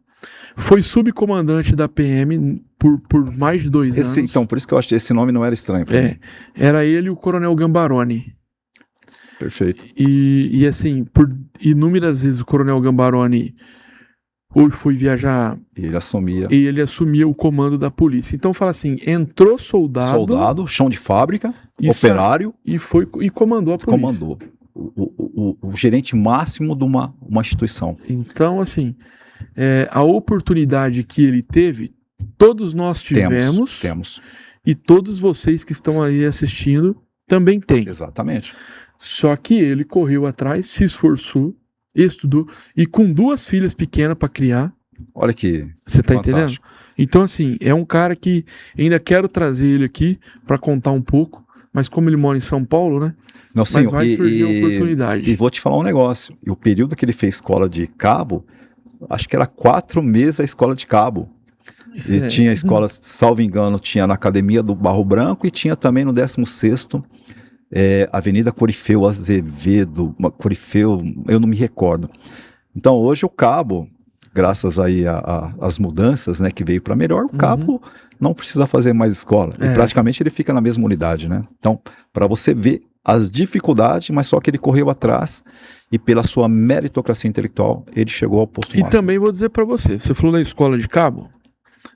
foi subcomandante da PM por mais de 2 anos. Então, por isso que eu acho que esse nome não era estranho para mim. Era ele e o Coronel Gambaroni. Perfeito. E assim, por inúmeras vezes o Coronel Gambaroni ou foi viajar e ele assumia o comando da polícia. Então fala assim, entrou soldado, chão de fábrica, operário e comandou a polícia. Comandou o gerente máximo de uma instituição. Então assim, a oportunidade que ele teve, todos nós temos. E todos vocês que estão aí assistindo também têm. Exatamente. Só que ele correu atrás, se esforçou, estudou, e com 2 filhas pequenas para criar. Olha que você tá entendendo? Então assim, é um cara que ainda quero trazer ele aqui para contar um pouco, mas como ele mora em São Paulo, né? Não, sim, mas vai surgir a oportunidade. E vou te falar um negócio, e o período que ele fez escola de cabo, acho que era 4 meses a escola de cabo. E tinha escola, salvo engano, tinha na Academia do Barro Branco e tinha também no 16º, Avenida Corifeu Azevedo, Corifeu, eu não me recordo. Então hoje o cabo, graças aí às mudanças, né, que veio para melhor, o cabo não precisa fazer mais escola. E praticamente ele fica na mesma unidade, né? Então, para você ver as dificuldades, mas só que ele correu atrás e pela sua meritocracia intelectual, ele chegou ao posto máximo. E também vou dizer para você falou da escola de cabo,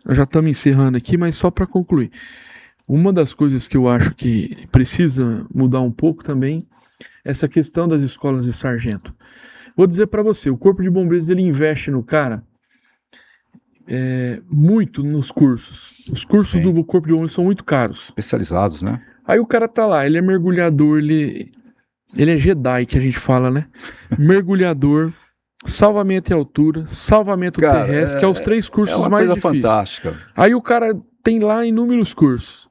nós já estamos encerrando aqui, mas só para concluir. Uma das coisas que eu acho que precisa mudar um pouco também é essa questão das escolas de sargento. Vou dizer para você, o Corpo de Bombeiros ele investe no cara muito nos cursos. Os cursos Sim. do Corpo de Bombeiros são muito caros. Especializados, né? Aí o cara tá lá, ele é mergulhador, ele é Jedi, que a gente fala, né? Mergulhador, salvamento em altura, salvamento Cara, terrestre, que é os 3 cursos uma mais coisa difíceis. fantástica. Aí o cara tem lá inúmeros cursos.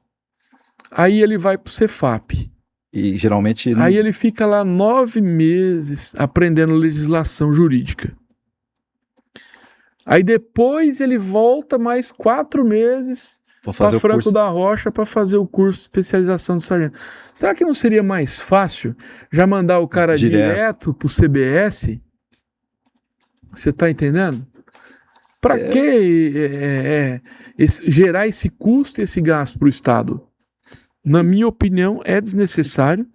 Aí ele vai pro Cefap. E geralmente... Aí ele fica lá 9 meses aprendendo legislação jurídica. Aí depois ele volta mais 4 meses para Franco curso... da Rocha para fazer o curso de especialização de sargento. Será que não seria mais fácil já mandar o cara direto pro CBS? Você tá entendendo? Para que gerar esse custo e esse gasto para o Estado? Na minha opinião, é desnecessário.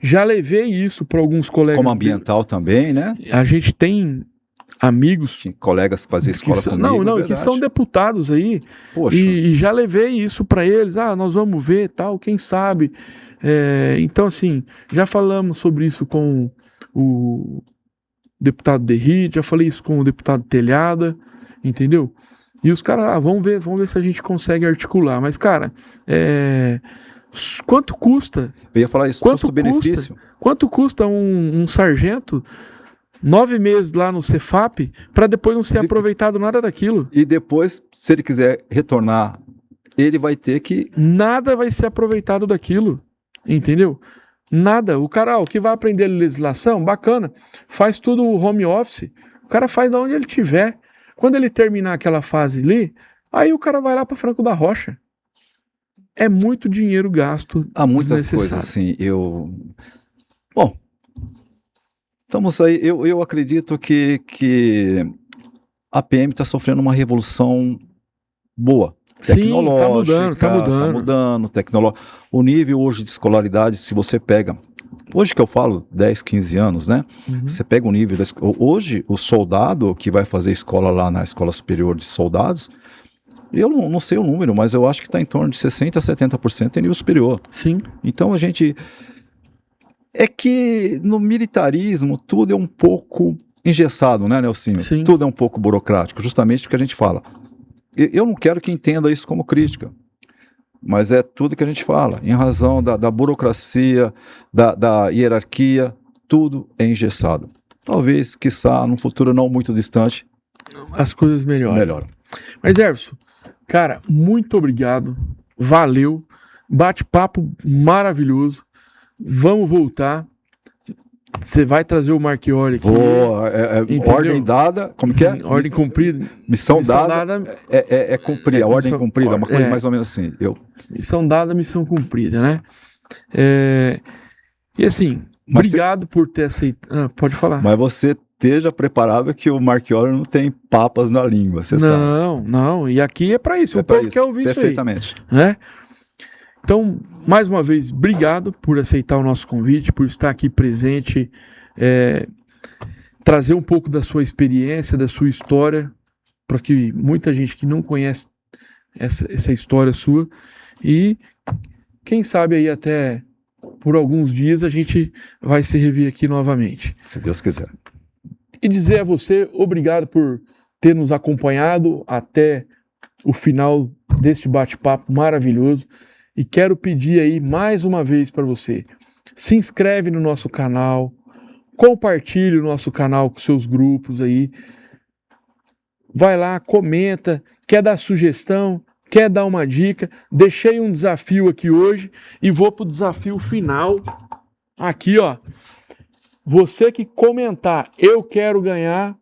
Já levei isso para alguns colegas. Como ambiental também, né? A gente tem amigos. Tinha colegas que faziam escola comigo. Que são deputados aí. Poxa. E já levei isso para eles. Nós vamos ver, tal, quem sabe. Então, assim, já falamos sobre isso com o deputado Derrida, já falei isso com o deputado Telhada, entendeu? E os caras, vamos ver se a gente consegue articular. Mas, cara, quanto custa? Eu ia falar isso, custo-benefício. Quanto custa um sargento 9 meses lá no Cefap para depois não ser aproveitado nada daquilo? E depois, se ele quiser retornar, ele vai ter que... Nada vai ser aproveitado daquilo, entendeu? Nada. O cara, o que vai aprender legislação, bacana, faz tudo home office, o cara faz de onde ele estiver. Quando ele terminar aquela fase ali, aí o cara vai lá para Franco da Rocha. É muito dinheiro gasto. Há muitas coisas assim. Bom, estamos aí. Eu acredito que a PM está sofrendo uma revolução boa. Tecnológica. Sim, tá mudando. O nível hoje de escolaridade, se você pega... Hoje que eu falo 10, 15 anos, né? Uhum. Você pega o nível... Hoje, o soldado que vai fazer escola lá na Escola Superior de Soldados, eu não sei o número, mas eu acho que está em torno de 60% a 70% em nível superior. Sim. Então a gente... É que no militarismo tudo é um pouco engessado, né, Nelsinho? Sim. Tudo é um pouco burocrático, justamente porque a gente fala. Eu não quero que entenda isso como crítica, mas é tudo que a gente fala, em razão da burocracia, da hierarquia, tudo é engessado. Talvez, quiçá, num futuro não muito distante, as coisas melhoram. Mas, Everson, cara, muito obrigado, valeu, bate-papo maravilhoso, vamos voltar. Você vai trazer o Marchiori aqui. Ordem dada, como que é? Ordem cumprida. Missão dada é cumprir, a ordem cumprida, uma coisa mais ou menos assim. Missão dada, missão cumprida, né? E assim, obrigado por ter aceitado. Pode falar. Mas você esteja preparado que o Marchiori não tem papas na língua, você sabe. Não, e aqui é para isso, o povo quer ouvir isso aí. Perfeitamente. Né? Então, mais uma vez, obrigado por aceitar o nosso convite, por estar aqui presente, trazer um pouco da sua experiência, da sua história, para que muita gente que não conhece essa história sua, e quem sabe aí até por alguns dias a gente vai se rever aqui novamente. Se Deus quiser. E dizer a você, obrigado por ter nos acompanhado até o final deste bate-papo maravilhoso. E quero pedir aí mais uma vez para você, se inscreve no nosso canal, compartilhe o nosso canal com seus grupos aí, vai lá, comenta, quer dar sugestão, quer dar uma dica, deixei um desafio aqui hoje e vou pro desafio final, aqui ó, você que comentar, eu quero ganhar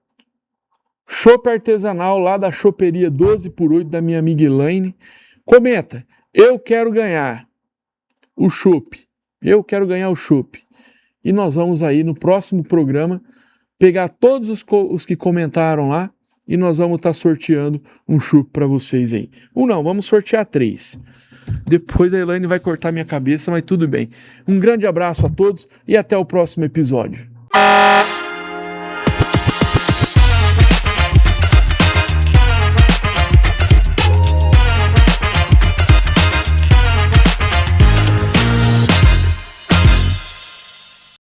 chopp artesanal lá da choperia 12x8 da minha amiga Elaine, comenta. Eu quero ganhar o chopp. Eu quero ganhar o chopp. E nós vamos aí no próximo programa pegar todos os que comentaram lá e nós vamos estar sorteando um chopp para vocês aí. Vamos sortear 3. Depois a Elaine vai cortar minha cabeça, mas tudo bem. Um grande abraço a todos e até o próximo episódio.